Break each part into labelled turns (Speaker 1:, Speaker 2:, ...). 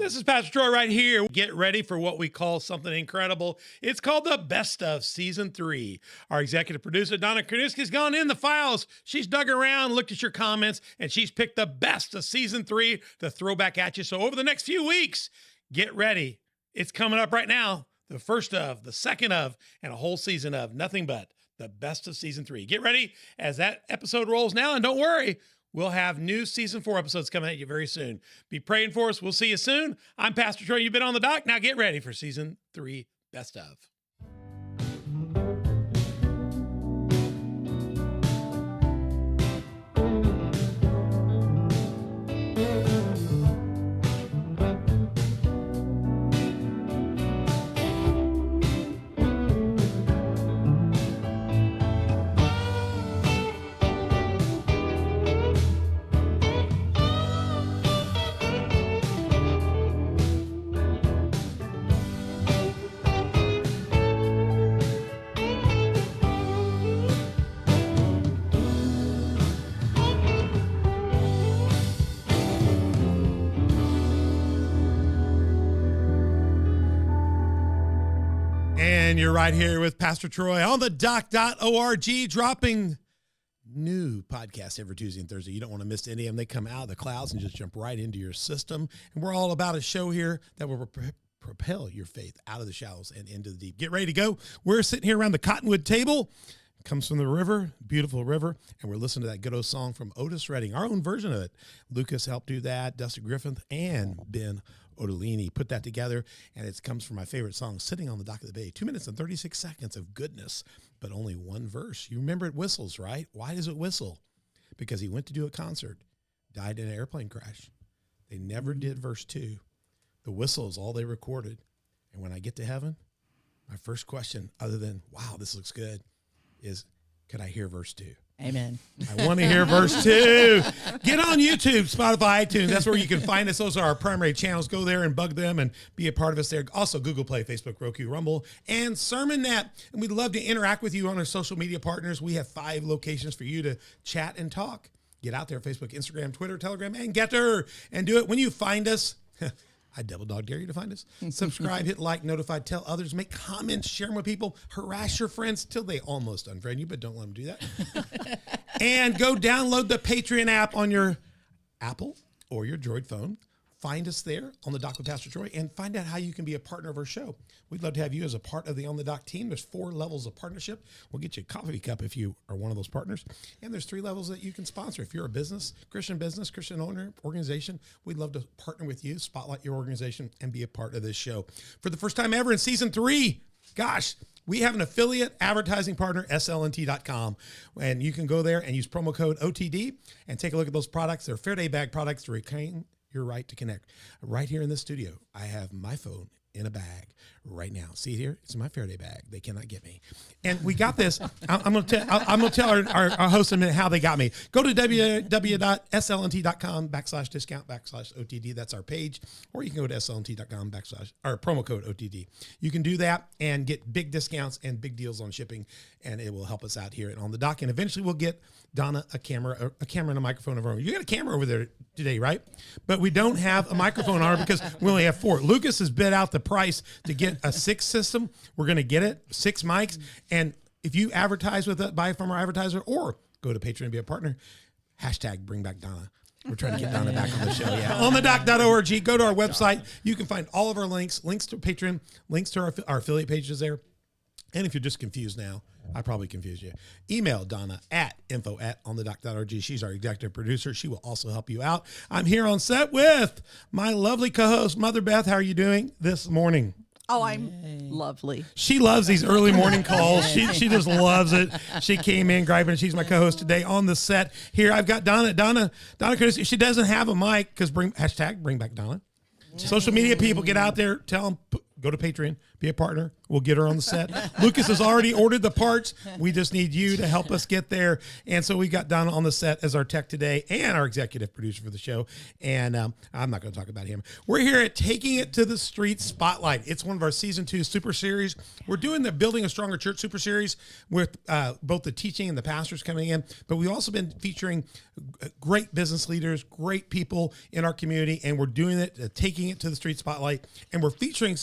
Speaker 1: This is Pastor Troy right here. Get ready for what we call something incredible. It's called the Best of Season 3. Our executive producer, Donna Kroniski's gone in the files. She's dug around, looked at your comments, and she's picked the best of Season 3 to throw back at you. So over the next few weeks, get ready. It's coming up right now. The first of, the second of, and a whole season of nothing but the best of Season 3. Get ready as that episode rolls now, and don't worry. We'll have new Season 4 episodes coming at you very soon. Be praying for us. We'll see you soon. I'm Pastor Troy. You've been on the dock. Now get ready for Season 3 Best of. And you're right here with Pastor Troy on the doc.org, dropping new podcasts every Tuesday and Thursday. You don't want to miss any of them. They come out of the clouds and just jump right into your system. And we're all about a show here that will propel your faith out of the shallows and into the deep. Get ready to go. We're sitting here around the Cottonwood table. It comes from the river, beautiful river. And we're listening to that good old song from Otis Redding, our own version of it. Lucas helped do that, Dusty Griffin, and Ben Odolini put that together, and it comes from my favorite song, Sitting on the Dock of the Bay. 2 minutes and 36 seconds of goodness, but only one verse. You remember it whistles, right? Why does it whistle? Because he went to do a concert, died in an airplane crash. They never did verse 2. The whistle is all they recorded. And when I get to heaven, my first question, other than, wow, this looks good, is, could I hear verse 2?
Speaker 2: Amen.
Speaker 1: I want to hear verse 2. Get on YouTube, Spotify, iTunes. That's where you can find us. Those are our primary channels. Go there and bug them and be a part of us there. Also, Google Play, Facebook, Roku, Rumble, and SermonNet. And we'd love to interact with you on our social media partners. We have 5 locations for you to chat and talk. Get out there, Facebook, Instagram, Twitter, Telegram, and Getter. And do it when you find us. I double dog dare you to find us. Subscribe, hit like, notify, tell others, make comments, share them with people, harass your friends till they almost unfriend you, but don't let them do that. And go download the Patreon app on your Apple or your Droid phone. Find us there on the Dock with Pastor Troy and find out how you can be a partner of our show. We'd love to have you as a part of the On the Dock team. There's 4 levels of partnership. We'll get you a coffee cup if you are one of those partners. And there's 3 levels that you can sponsor. If you're a business, Christian owner, organization, we'd love to partner with you, spotlight your organization, and be a part of this show. For the first time ever in Season 3, gosh, we have an affiliate advertising partner, slnt.com, and you can go there and use promo code OTD and take a look at those products. They're Fair Day Bag products to reclaim your right to connect. Right here in the studio, I have my phone in a bag right now. See it here? It's in my Fair Day bag. They cannot get me. And we got this. I'm going to tell our host in a minute how they got me. Go to www.slnt.com/discount/OTD. That's our page. Or you can go to slnt.com/ or promo code OTD. You can do that and get big discounts and big deals on shipping, and it will help us out here on the dock. And eventually we'll get Donna a camera and a microphone of her own. You got a camera over there today, right? But we don't have a microphone on her because we only have 4. Lucas has bid out the price to get a 6 system. We're going to get it, 6 mics. And if you advertise with it, buy from our advertiser, or go to Patreon and be a partner, #bring back Donna. We're trying to get Donna back on the show. Yeah. On the doc.org. Go to our website. You can find all of our links to Patreon, links to our affiliate pages there. And if you're just confused now, I probably confused you. Email Donna at info@onthedoc.org. She's our executive producer. She will also help you out. I'm here on set with my lovely co-host, Mother Beth. How are you doing this morning?
Speaker 2: Oh, I'm lovely.
Speaker 1: She loves these early morning calls. She just loves it. She came in, griping. She's my co-host today on the set. Here, I've got Donna, she doesn't have a mic because bring back Donna. Social media people, get out there, tell them, go to Patreon, be a partner. We'll get her on the set. Lucas has already ordered the parts. We just need you to help us get there. And so we got Donna on the set as our tech today and our executive producer for the show. And I'm not going to talk about him. We're here at Taking It to the Street Spotlight. It's one of our season 2 super series. We're doing the Building a Stronger Church super series with both the teaching and the pastors coming in. But we've also been featuring great business leaders, great people in our community. And we're doing it, taking it to the street spotlight. And we're featuring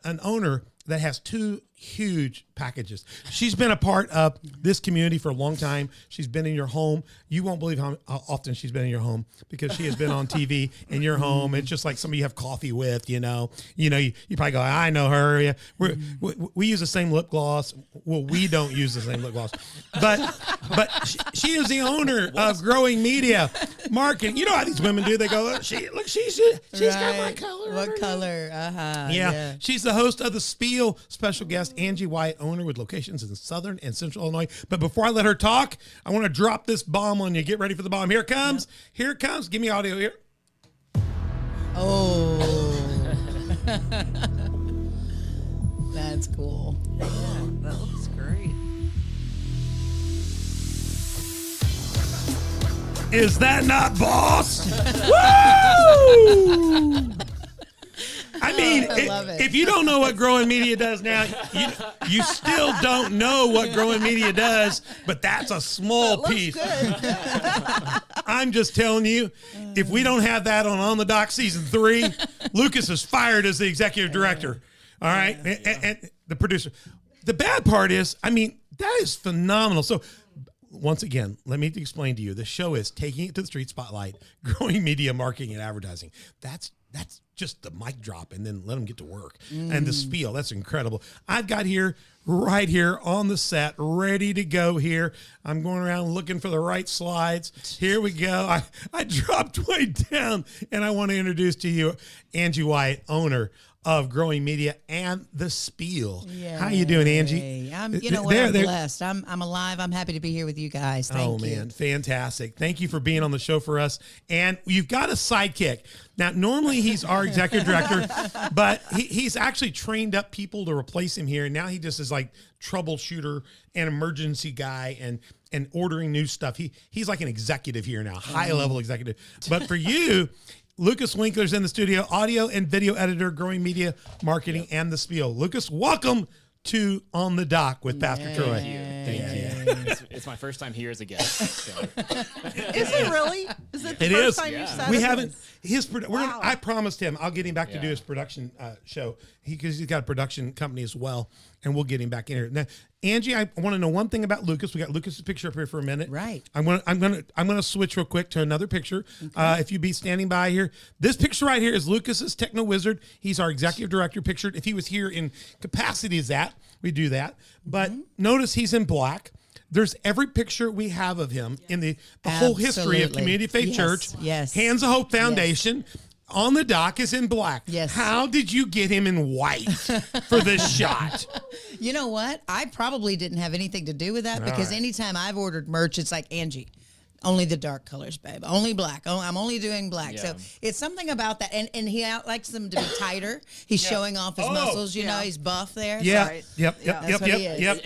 Speaker 1: an owner that has 2 huge packages. She's been a part of this community for a long time. She's been in your home. You won't believe how often she's been in your home because she has been on TV in your home. It's just like somebody you have coffee with, you probably go, I know her. Yeah. We use the same lip gloss. Well, we don't use the same lip gloss, but she is the owner of Growing Media Marketing. You know how these women do. They go, she's got my color.
Speaker 3: What color?
Speaker 1: Yeah. She's the host of The Spiel, special guest Angie Wyatt, owner with locations in Southern and Central Illinois. But before I let her talk, I want to drop this bomb on you. Get ready for the bomb. Here it comes. Yep. Here it comes. Give me audio here.
Speaker 3: Oh. That's cool.
Speaker 2: Yeah, that looks great.
Speaker 1: Is that not boss? Woo! I mean, if you don't know what Growing Media does now, you still don't know what Growing Media does, but that's a small piece. I'm just telling you, if we don't have that on The Dock season 3, Lucas is fired as the executive director. All right, and the producer. The bad part is, I mean, that is phenomenal. So, once again, let me explain to you. The show is Taking It to the Street Spotlight, Growing Media Marketing and Advertising. That's just the mic drop, and then let them get to work. And the spiel, that's incredible. I've got right here on the set, ready to go here. I'm going around looking for the right slides. Here we go. I dropped way down, and I want to introduce to you Angie Wyatt, owner of Growing Media and The Spiel. Yay. How you doing, Angie?
Speaker 3: I'm blessed. I'm alive. I'm happy to be here with you guys. Thank you. Oh, man.
Speaker 1: Fantastic. Thank you for being on the show for us. And you've got a sidekick. Now, normally he's our executive director, but he's actually trained up people to replace him here. And now he just is like troubleshooter and emergency guy and ordering new stuff. He's like an executive here now, high-level executive. But for you, Lucas Winkler's in the studio, audio and video editor, Growing Media Marketing, and The Spiel. Lucas, welcome to On the Dock with Pastor Troy.
Speaker 4: Thank you. It's my first time here as a guest. So.
Speaker 2: Is it really? Is it the first time you've sat?
Speaker 1: We haven't. I promised him I'll get him back to do his production show because he's got a production company as well, and we'll get him back in here. Now, Angie, I want to know one thing about Lucas. We got Lucas's picture up here for a minute.
Speaker 3: Right.
Speaker 1: I'm gonna switch real quick to another picture. Okay. If you be standing by here, this picture right here is Lucas's Techno Wizard. He's our executive director. Pictured. If he was here in capacity as that, we do that. But notice he's in black. There's every picture we have of him in the whole history of Community Faith Church.
Speaker 3: Yes.
Speaker 1: Hands of Hope Foundation. Yes. On the Dock is in black.
Speaker 3: Yes.
Speaker 1: How did you get him in white for this shot?
Speaker 3: You know what? I probably didn't have anything to do with that because anytime I've ordered merch, it's like, Angie, only the dark colors, babe. Only black. I'm only doing black. Yeah. So it's something about that. And he likes them to be tighter. He's showing off his muscles. You know, he's buff there.
Speaker 1: Yeah.
Speaker 3: So
Speaker 1: Yep.
Speaker 3: That's what he is.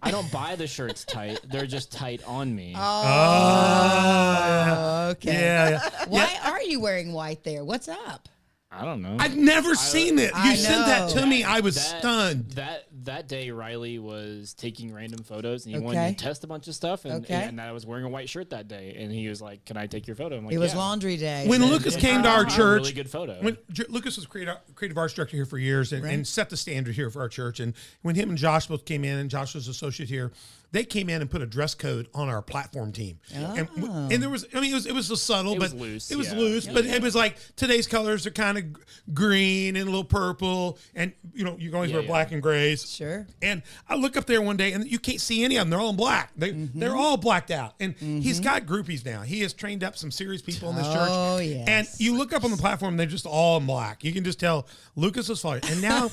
Speaker 4: I don't buy the shirts tight. They're just tight on me.
Speaker 3: Oh, okay.
Speaker 1: Yeah.
Speaker 3: Why are you wearing white there? What's up?
Speaker 4: I don't know.
Speaker 1: I've never seen it. You sent that to me. I was stunned.
Speaker 4: That day, Riley was taking random photos, and he wanted to test a bunch of stuff, and I was wearing a white shirt that day, and he was like, "Can I take your photo?" I'm like,
Speaker 3: it was laundry day.
Speaker 1: When Lucas came to our church,
Speaker 4: really good photo.
Speaker 1: When Lucas was creative arts director here for years and set the standard here for our church, and when him and Josh both came in, and Josh was associate here, they came in and put a dress code on our platform team. And there was, I mean, it was a subtle, but
Speaker 4: loose.
Speaker 1: It was loose, but it was like today's colors are kind of green and a little purple, and you can always wear black and grays.
Speaker 3: Sure.
Speaker 1: And I look up there one day, and you can't see any of them. They're all in black. They're all blacked out. And he's got groupies now. He has trained up some serious people in this church.
Speaker 3: Oh, yes.
Speaker 1: And you look up on the platform, they're just all in black. You can just tell Lucas is following. And now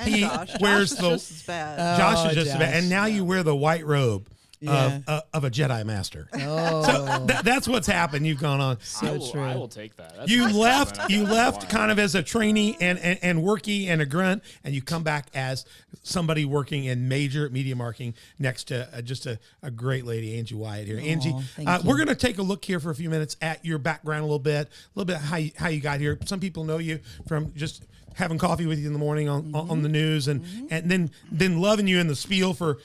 Speaker 1: he wears
Speaker 2: Josh is just as bad.
Speaker 1: Josh is just as bad. And now you wear the white robe. of a Jedi master. Oh. So that's what's happened. You've gone on.
Speaker 4: I will take that. That's
Speaker 1: you left kind of as a trainee and worky and a grunt, and you come back as somebody working in major media marketing next to just a great lady, Angie Wyatt here. Angie, we're going to take a look here for a few minutes at your background a little bit how you got here. Some people know you from just having coffee with you in the morning on the news, and then loving you in the spiel for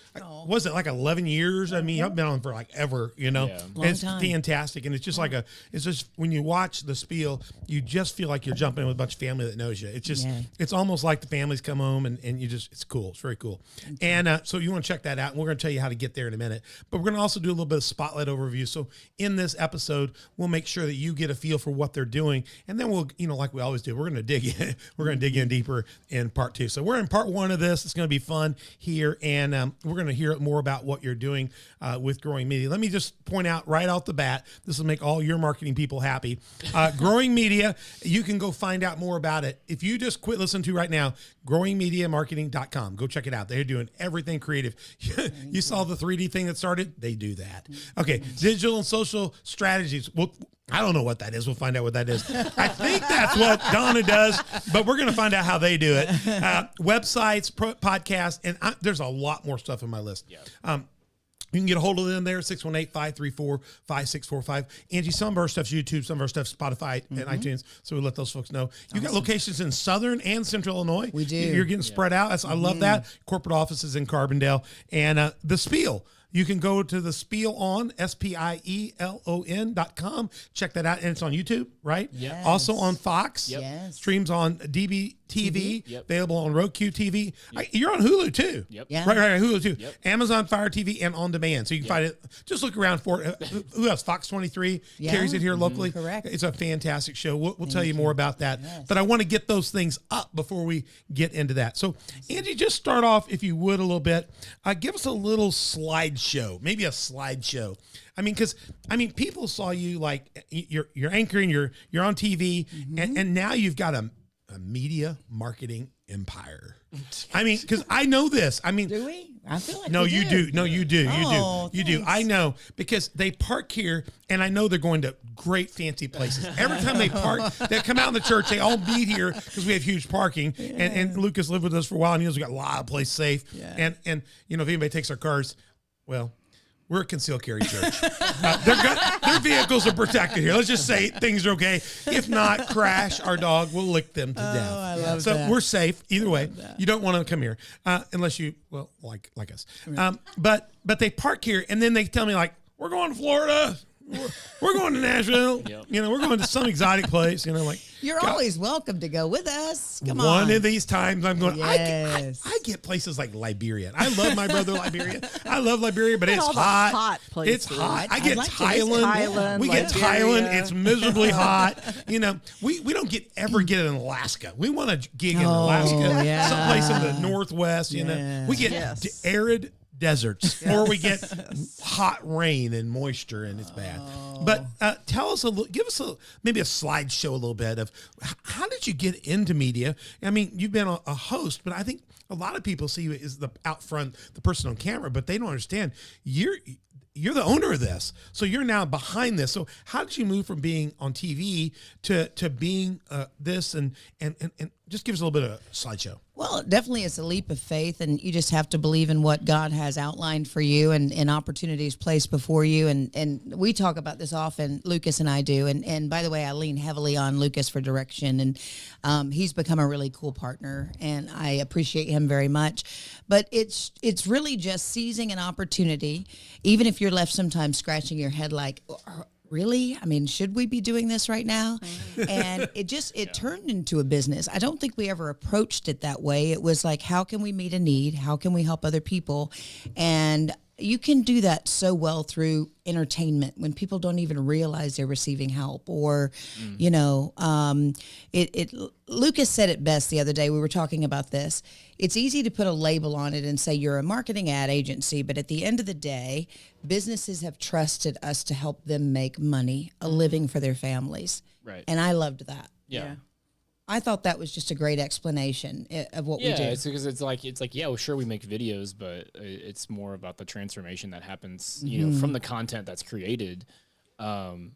Speaker 1: was it like 11 years? I mean, I've been on for like ever, you know.
Speaker 3: Long
Speaker 1: it's
Speaker 3: time.
Speaker 1: fantastic, and it's just like it's just when you watch the spiel, you just feel like you're jumping in with a bunch of family that knows you. It's just it's almost like the families come home and you just it's cool. It's very cool. And so you want to check that out, and we're going to tell you how to get there in a minute. But we're going to also do a little bit of spotlight overview. So in this episode, we'll make sure that you get a feel for what they're doing, and then we'll, like we always do, we're going to dig in. We're going to dig in deeper in part 2. So we're in part 1 of this. It's going to be fun here, and we're going to hear more about what you're doing with Growing Media. Let me just point out right off the bat, this will make all your marketing people happy. Growing Media, you can go find out more about it. If you just quit listening to right now, growingmediamarketing.com. Go check it out. They're doing everything creative. You saw the 3D thing that started? They do that. Okay, digital and social strategies. Well, I don't know what that is. We'll find out what that is. I think that's what Donna does, but we're going to find out how they do it. Websites, podcasts, and there's a lot more stuff on my list. Yeah. You can get a hold of them there, 618-534-5645. Angie, some of our stuff's YouTube, some of our stuff's Spotify and iTunes, so we let those folks know. You got locations in Southern and Central Illinois.
Speaker 3: We do.
Speaker 1: You're getting spread out. I love that. Corporate offices in Carbondale. And The Spiel. You can go to the Spiel on, SPIELON.com. Check that out. And it's on YouTube, right?
Speaker 3: Yes.
Speaker 1: Also on Fox.
Speaker 3: Yep. Yes.
Speaker 1: Streams on DBTV.
Speaker 4: Yep.
Speaker 1: Available on Roku TV. Yep. You're on Hulu too.
Speaker 4: Yep.
Speaker 3: Yeah.
Speaker 1: Right, Hulu too.
Speaker 4: Yep.
Speaker 1: Amazon Fire TV and on demand. So you can find it. Just look around for it. Who else? Fox 23 carries it here locally.
Speaker 3: Correct.
Speaker 1: It's a fantastic show. We'll tell you more about that. Yes. But I want to get those things up before we get into that. So Angie, just start off, if you would, a little bit. Give us a little slideshow, maybe a slideshow. I mean, because people saw you like you're anchoring, you're on TV, and now you've got a media marketing empire. I mean, because I know this. I mean,
Speaker 3: do we? I feel like
Speaker 1: no,
Speaker 3: we
Speaker 1: you do. No, you do.
Speaker 3: Oh,
Speaker 1: you do. I know because they park here, and I know they're going to great fancy places. Every time they park, they come out in the church. They all meet here because we have huge parking. And Lucas lived with us for a while, and he knows we got a lot of place safe. Yeah. And if anybody takes our cars, well, we're a concealed carry church. Their vehicles are protected here. Let's just say things are okay. If not, Crash, our dog, will lick them to death.
Speaker 3: I love
Speaker 1: so
Speaker 3: that.
Speaker 1: we're safe either way. You don't want to come here unless you, like us. Right. But they park here, and then they tell me, like, we're going to Florida. We're going to Nashville. Yep. We're going to some exotic place. Like
Speaker 3: you're always welcome to go with us. Come on.
Speaker 1: One of these times I'm going.
Speaker 3: Yes.
Speaker 1: I get places like Liberia. I love my brother Liberia. I love Liberia, but it's
Speaker 2: all
Speaker 1: hot.
Speaker 2: the hot places.
Speaker 1: It's hot. I
Speaker 3: I'd
Speaker 1: get
Speaker 3: like to
Speaker 1: Thailand.
Speaker 2: Thailand,
Speaker 1: We get
Speaker 2: Liberia.
Speaker 1: Thailand. It's miserably hot. We don't ever get in Alaska. We want to gig in Alaska,
Speaker 3: yeah.
Speaker 1: someplace in the Northwest. We get arid deserts, or we get hot rain and moisture, and it's bad. But tell us give us maybe a slideshow a little bit of how did you get into media? I mean, you've been a host, but I think a lot of people see you as the out front, the person on camera, but they don't understand you're the owner of this. So you're now behind this. So how did you move from being on TV to being this and just give us a little bit of a slideshow.
Speaker 3: Well, definitely it's a leap of faith, and you just have to believe in what God has outlined for you and opportunities placed before you. And we talk about this often, Lucas and I do. And by the way, I lean heavily on Lucas for direction, and he's become a really cool partner, and I appreciate him very much. But it's really just seizing an opportunity, even if you're left sometimes scratching your head like, really? I mean, should we be doing this right now? And it turned into a business. I don't think we ever approached it that way. It was like, how can we meet a need? How can we help other people? And you can do that so well through entertainment when people don't even realize they're receiving help, or, Lucas said it best the other day. We were talking about this. It's easy to put a label on it and say you're a marketing ad agency, but at the end of the day, businesses have trusted us to help them make money, a living for their families.
Speaker 4: Right.
Speaker 3: And I loved that.
Speaker 4: Yeah.
Speaker 3: I thought that was just a great explanation of what we do.
Speaker 4: Yeah, it's because it's like yeah, well, sure we make videos, but it's more about the transformation that happens, you know, from the content that's created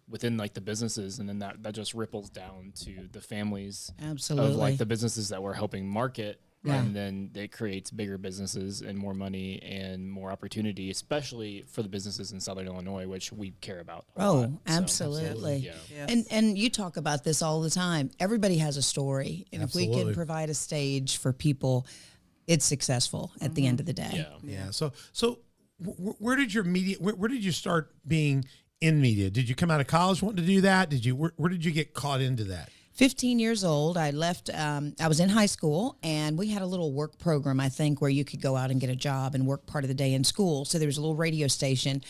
Speaker 4: within like the businesses, and then that just ripples down to the families
Speaker 3: Absolutely.
Speaker 4: of like the businesses that we're helping market.
Speaker 3: Yeah.
Speaker 4: And then it creates bigger businesses and more money and more opportunity, especially for the businesses in Southern Illinois, which we care about. A lot.
Speaker 3: Absolutely.
Speaker 4: Yeah.
Speaker 2: Yes.
Speaker 3: And you talk about this all the time. Everybody has a story. And if we
Speaker 1: Absolutely.
Speaker 3: can provide a stage for people, it's successful at the end of the day.
Speaker 1: Yeah. So where did your media, where did you start being in media? Did you come out of college wanting to do that? Where did you get caught into that?
Speaker 3: 15 years old, I left, I was in high school, and we had a little work program, I think, where you could go out and get a job and work part of the day in school. So there was a little radio station,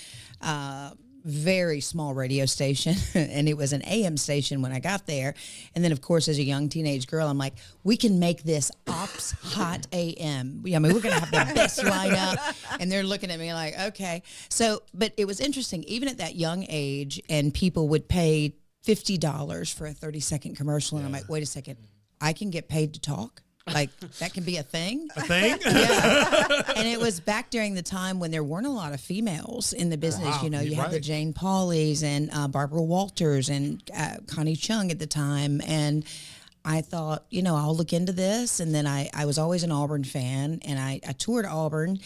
Speaker 3: very small radio station, and it was an AM station when I got there. And then, of course, as a young teenage girl, I'm like, we can make this Ops Hot AM. I mean, we're going to have the best lineup. And they're looking at me like, okay. So, but it was interesting, even at that young age, and people would pay $50 for a 30-second commercial. And I'm like, wait a second, I can get paid to talk? Like, that can be a thing?
Speaker 1: A thing?
Speaker 3: Yeah. And it was back during the time when there weren't a lot of females in the business.
Speaker 1: Wow,
Speaker 3: You know, you had the
Speaker 1: right.
Speaker 3: Jane Pauleys and Barbara Walters and Connie Chung at the time. And I thought, you know, I'll look into this. And then I was always an Auburn fan, and I toured Auburn,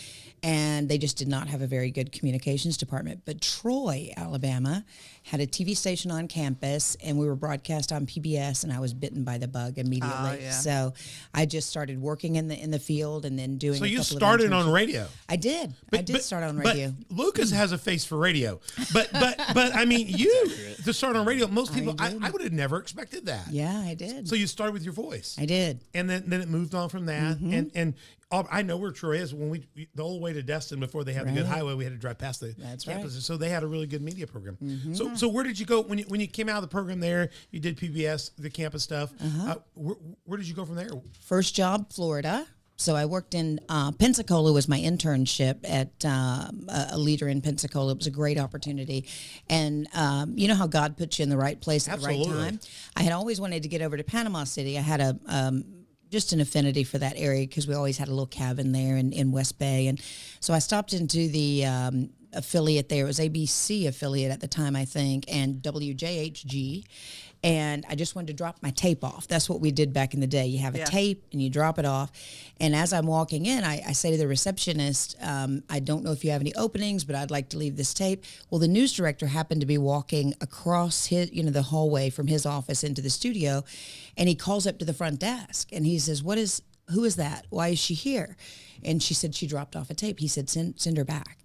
Speaker 3: and they just did not have a very good communications department. But Troy, Alabama, had a TV station on campus, and we were broadcast on PBS, and I was bitten by the bug immediately.
Speaker 2: Oh, yeah.
Speaker 3: So I just started working in the field, and then doing.
Speaker 1: So
Speaker 3: a
Speaker 1: you
Speaker 3: couple of
Speaker 1: started on
Speaker 3: internships.
Speaker 1: radio.
Speaker 3: I did. I did start on radio.
Speaker 1: But Lucas has a face for radio. But I mean, you to start on radio. Most people, I would have never expected that.
Speaker 3: Yeah, I did.
Speaker 1: So you started with your voice.
Speaker 3: I did.
Speaker 1: And then it moved on from that. And I know where Troy is. When we the whole way to Destin, before they had the good
Speaker 3: Right.
Speaker 1: highway, we had to drive past the
Speaker 3: That's
Speaker 1: campus.
Speaker 3: right.
Speaker 1: So they had a really good media program. So where did you go when you came out of the program there? You did PBS, the campus stuff. Where did you go from there?
Speaker 3: First job, Florida. So I worked in Pensacola was my internship at a leader in Pensacola. It was a great opportunity. And you know how God puts you in the right place at the
Speaker 1: Absolutely.
Speaker 3: right time? I had always wanted to get over to Panama City. I had just an affinity for that area because we always had a little cabin there in West Bay. And so I stopped into the affiliate there. It was ABC affiliate at the time, I think, and WJHG. And I just wanted to drop my tape off. That's what we did back in the day. You have a tape and you drop it off. And as I'm walking in, I say to the receptionist, I don't know if you have any openings, but I'd like to leave this tape. Well, the news director happened to be walking across the hallway from his office into the studio, and he calls up to the front desk and he says, who is that? Why is she here? And she said she dropped off a tape. He said, send her back.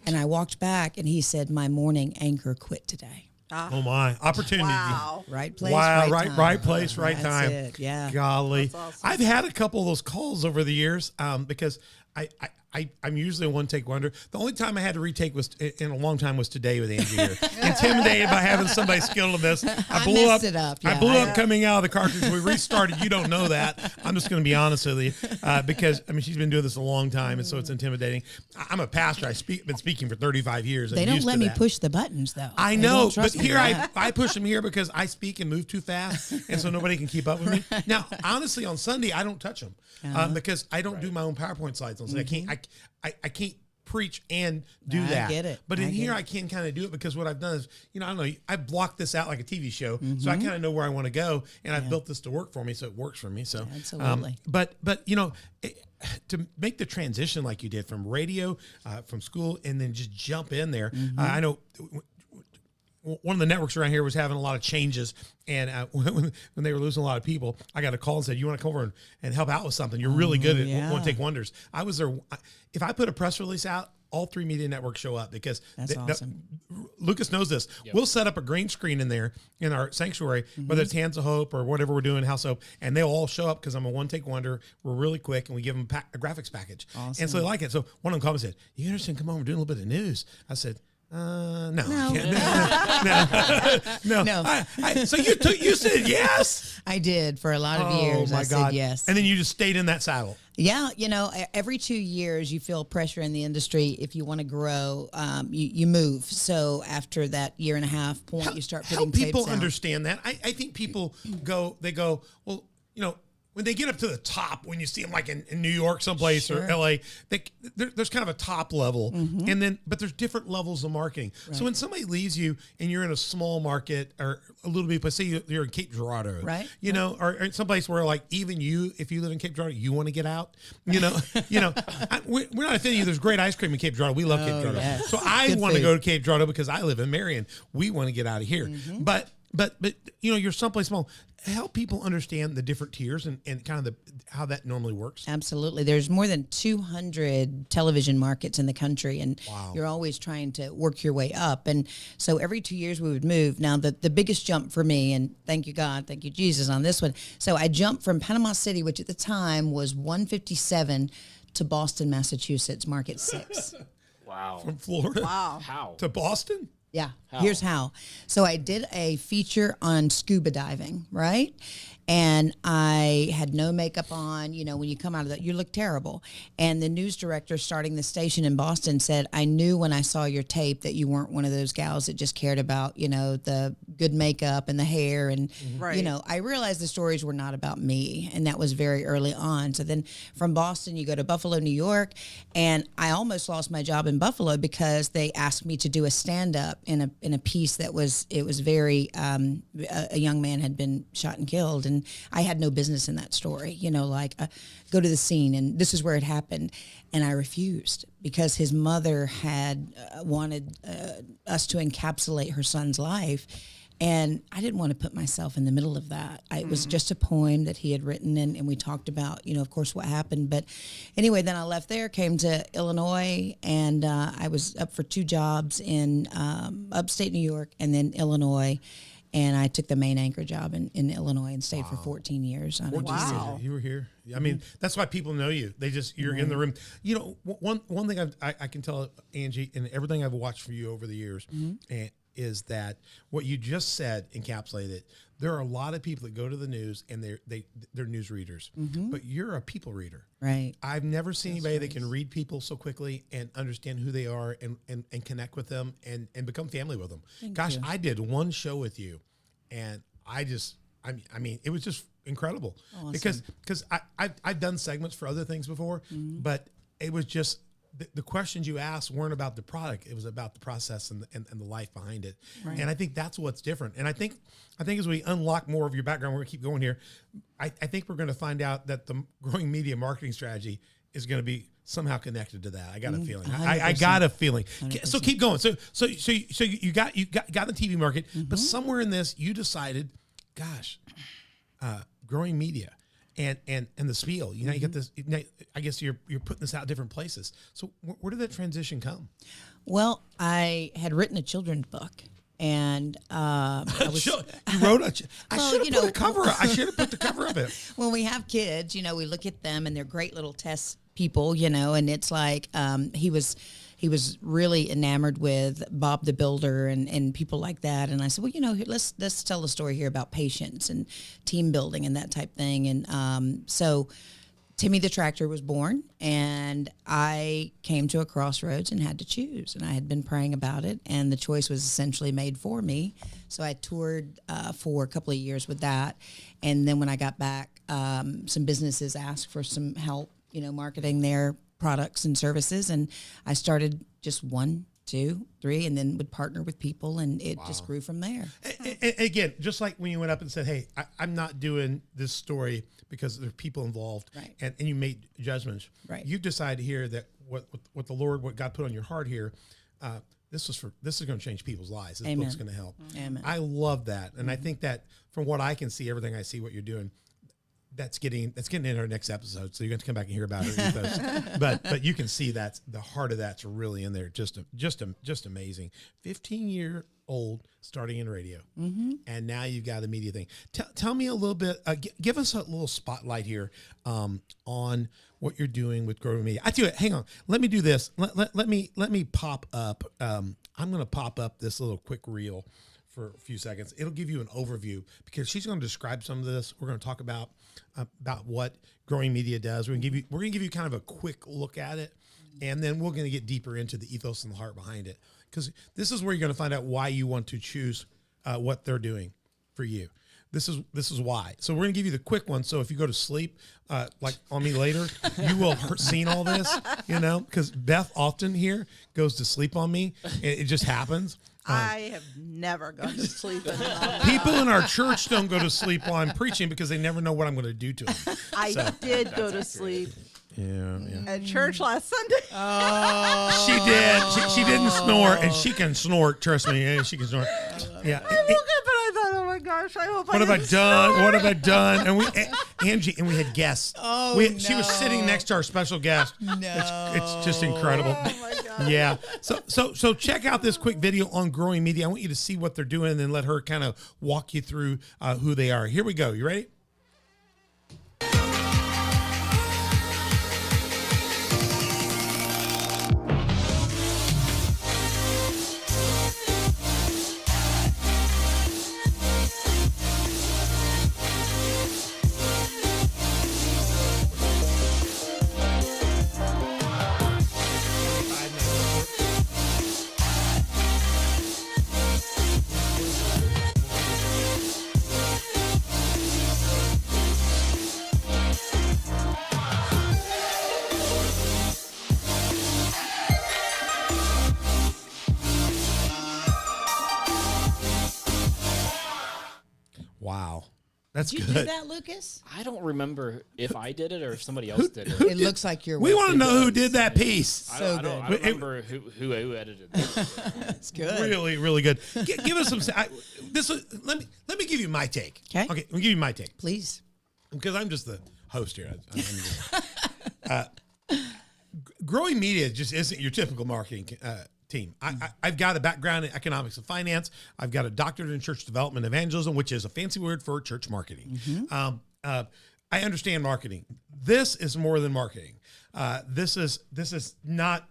Speaker 3: And I walked back, and he said, my morning anchor quit today.
Speaker 1: Oh my opportunity!
Speaker 2: Wow.
Speaker 3: Right place,
Speaker 1: Wow,
Speaker 3: right time.
Speaker 1: right place, right
Speaker 3: That's
Speaker 1: time.
Speaker 3: it, yeah.
Speaker 1: Golly,
Speaker 2: That's awesome.
Speaker 1: I've had a couple of those calls over the years because I'm usually a one-take wonder. The only time I had to retake was in a long time was today with Angie here. Intimidated by having somebody skilled in this. I blew
Speaker 3: messed it up,
Speaker 1: I
Speaker 3: yeah.
Speaker 1: blew up coming out of the cartridge. We restarted. You don't know that. I'm just going to be honest with you because I mean she's been doing this a long time, and so it's intimidating. I'm a pastor. Been speaking for 35 years.
Speaker 3: They
Speaker 1: I'm
Speaker 3: don't
Speaker 1: used
Speaker 3: let
Speaker 1: to
Speaker 3: me
Speaker 1: that.
Speaker 3: push the buttons, though.
Speaker 1: I
Speaker 3: They
Speaker 1: know,
Speaker 3: won't
Speaker 1: but
Speaker 3: trust me
Speaker 1: here
Speaker 3: with that.
Speaker 1: I push them here because I speak and move too fast, and so nobody can keep up with me. Now, honestly, on Sunday I don't touch them because I don't do my own PowerPoint slides on Sunday. I can't preach and do
Speaker 3: I
Speaker 1: that.
Speaker 3: get it.
Speaker 1: But in
Speaker 3: I get
Speaker 1: here
Speaker 3: it.
Speaker 1: I can kind of do it because what I've done is, I don't know, I blocked this out like a TV show, so
Speaker 3: Mm-hmm.
Speaker 1: I kind of know where I want to go, and I've built this to work for me, so it works for me. So
Speaker 3: Absolutely.
Speaker 1: but to make the transition like you did from radio, from school, and then just jump in there.
Speaker 3: Mm-hmm.
Speaker 1: I know one of the networks around here was having a lot of changes, and when they were losing a lot of people, I got a call and said, "You want to come over and help out with something? You're really good at
Speaker 3: yeah.
Speaker 1: One Take Wonders." I was there. If I put a press release out, all three media networks show up because
Speaker 3: That's awesome.
Speaker 1: Lucas knows this. We'll set up a green screen in there in our sanctuary, whether it's Hands of Hope or whatever we're doing, House of Hope, and they'll all show up because I'm a one take wonder. We're really quick, and we give them a graphics package, and so they like it. So one of them called and said, "You interested in come over and doing a little bit of news?" I said, no. No. So you said yes?
Speaker 3: I did for a lot of years. I said yes.
Speaker 1: And then you just stayed in that saddle.
Speaker 3: Yeah, every 2 years you feel pressure in the industry. If you want to grow, you move. So after that year and a half point, you start putting
Speaker 1: Help people
Speaker 3: tapes out.
Speaker 1: understand that. I think people go, well, when they get up to the top, when you see them like in New York someplace or LA, there's kind of a top level. But there's different levels of marketing. Right. So when somebody leaves you and you're in a small market or a little bit, but say you're in Cape Girardeau, right? Or someplace where like even you, if you live in Cape Girardeau, you want to get out, we're not offending you. There's great ice cream in Cape Girardeau. We love Cape Girardeau. Yes. So I want to go to Cape Girardeau because I live in Marion. We want to get out of here. But you're someplace small. Help people understand the different tiers and kind of how that normally works.
Speaker 3: Absolutely. There's more than 200 television markets in the country, and you're always trying to work your way up. And so every 2 years we would move. Now, the biggest jump for me, and thank you, God, thank you, Jesus, on this one. So I jumped from Panama City, which at the time was 157, to Boston, Massachusetts, market 6.
Speaker 4: Wow.
Speaker 1: From Florida?
Speaker 2: Wow.
Speaker 4: How?
Speaker 1: To Boston?
Speaker 3: Yeah, here's how. So I did a feature on scuba diving, right? And I had no makeup on. When you come out of that, you look terrible. And the news director starting the station in Boston said, I knew when I saw your tape that you weren't one of those gals that just cared about, the good makeup and the hair. And, I realized the stories were not about me. And that was very early on. So then from Boston, you go to Buffalo, New York. And I almost lost my job in Buffalo because they asked me to do a stand-up in a piece that was very, a young man had been shot and killed. And I had no business in that story, go to the scene and this is where it happened. And I refused because his mother had wanted us to encapsulate her son's life. And I didn't want to put myself in the middle of that. It was just a poem that he had written, and we talked about, of course, what happened. But anyway, then I left there, came to Illinois, and I was up for 2 jobs in upstate New York and then Illinois. And I took the main anchor job in Illinois and stayed for 14 years.
Speaker 2: Wow.
Speaker 1: You were here. I mean, that's why people know you. You're in the room. One thing I can tell Angie, and everything I've watched for you over the years, is that what you just said encapsulated. There are a lot of people that go to the news and they're news readers, but you're a people reader.
Speaker 3: Right.
Speaker 1: I've never seen anybody that can read people so quickly and understand who they are and connect with them and become family with them. Gosh, I did one show with you, and I mean, it was just incredible. Awesome. Because I've done segments for other things before, but it was just the questions you asked weren't about the product. It was about the process and the life behind it. Right. And I think that's what's different. And I think as we unlock more of your background, we're going to keep going here. I think we're going to find out that the growing media marketing strategy is going to be somehow connected to that. I got a feeling. I got a feeling. 100%. So keep going. So you got the TV market, but somewhere in this you decided, gosh, growing media. And the spiel, you get this. I guess you're putting this out different places. So where did that transition come?
Speaker 3: Well, I had written a children's book, and I was.
Speaker 1: You wrote a. I should have put a cover. I should have put the cover of it.
Speaker 3: When we have kids, we look at them, and they're great little test people, and it's like he was really enamored with Bob the Builder and people like that. And I said, well, let's tell a story here about patience and team building and that type thing. And so Timmy the Tractor was born, and I came to a crossroads and had to choose. And I had been praying about it, and the choice was essentially made for me. So I toured for a couple of years with that. And then when I got back, some businesses asked for some help, marketing their products and services, and I started just 1, 2, 3, and then would partner with people, and it just grew from there.
Speaker 1: And again, just like when you went up and said, hey, I'm not doing this story because there's people involved,
Speaker 3: right.
Speaker 1: and you made judgments.
Speaker 3: Right.
Speaker 1: You decided here that what the Lord, what God put on your heart here, this is going to change people's lives. This book's going to help.
Speaker 3: Amen.
Speaker 1: I love that, and I think that from what I can see, everything I see, what you're doing, that's getting in our next episode. So you're going to come back and hear about it. but you can see that the heart of that's really in there. Just amazing. 15-year-old starting in radio, and now you've got a media thing. Tell me a little bit. Give us a little spotlight here on what you're doing with growing media. I tell you, hang on. Let me do this. Let me pop up. I'm going to pop up this little quick reel for a few seconds. It'll give you an overview because she's going to describe some of this. We're going to talk about what growing media does. We're going to give you kind of a quick look at it, and then we're going to get deeper into the ethos and the heart behind it, because this is where you're going to find out why you want to choose what they're doing for you. This is why. So we're gonna give you the quick one. So if you go to sleep, like on me later, you will have seen all this, because Beth often here goes to sleep on me. It just happens.
Speaker 2: I have never gone to sleep in my life.
Speaker 1: People in our church don't go to sleep while I'm preaching because they never know what I'm going to do to them.
Speaker 2: I did go to sleep
Speaker 1: Yeah.
Speaker 2: at church last Sunday.
Speaker 1: She did. She didn't snore, and she can snort. Trust me, yeah, she can snort. Yeah.
Speaker 2: I woke up and I thought, oh my gosh, I hope
Speaker 1: What have I
Speaker 2: didn't
Speaker 1: done?
Speaker 2: snore.
Speaker 1: What have I done? And Angie, and we had guests.
Speaker 3: Oh,
Speaker 1: She was sitting next to our special guest.
Speaker 3: No.
Speaker 1: It's just incredible.
Speaker 2: Oh my God.
Speaker 1: Yeah. So check out this quick video on Growing Media. I want you to see what they're doing and then let her kind of walk you through who they are. Here we go. You ready? Wow. That's
Speaker 3: Did you
Speaker 1: good.
Speaker 3: do that, Lucas?
Speaker 4: I don't remember if I did it or if somebody else did it.
Speaker 3: It looks like you're.
Speaker 1: We want to
Speaker 3: working.
Speaker 1: know who did that piece.
Speaker 4: I
Speaker 3: So
Speaker 4: don't, I don't, I
Speaker 3: good.
Speaker 4: don't remember who edited it.
Speaker 3: That's good.
Speaker 1: Really, really good. Give us some. Let me give you my take.
Speaker 3: Okay.
Speaker 1: Okay. Let me give you my take
Speaker 3: Please.
Speaker 1: because I'm just the host here. Growing Media just isn't your typical marketing team. I've got a background in economics and finance. I've got a doctorate in church development evangelism, which is a fancy word for church marketing. I understand marketing. This is more than marketing. This is not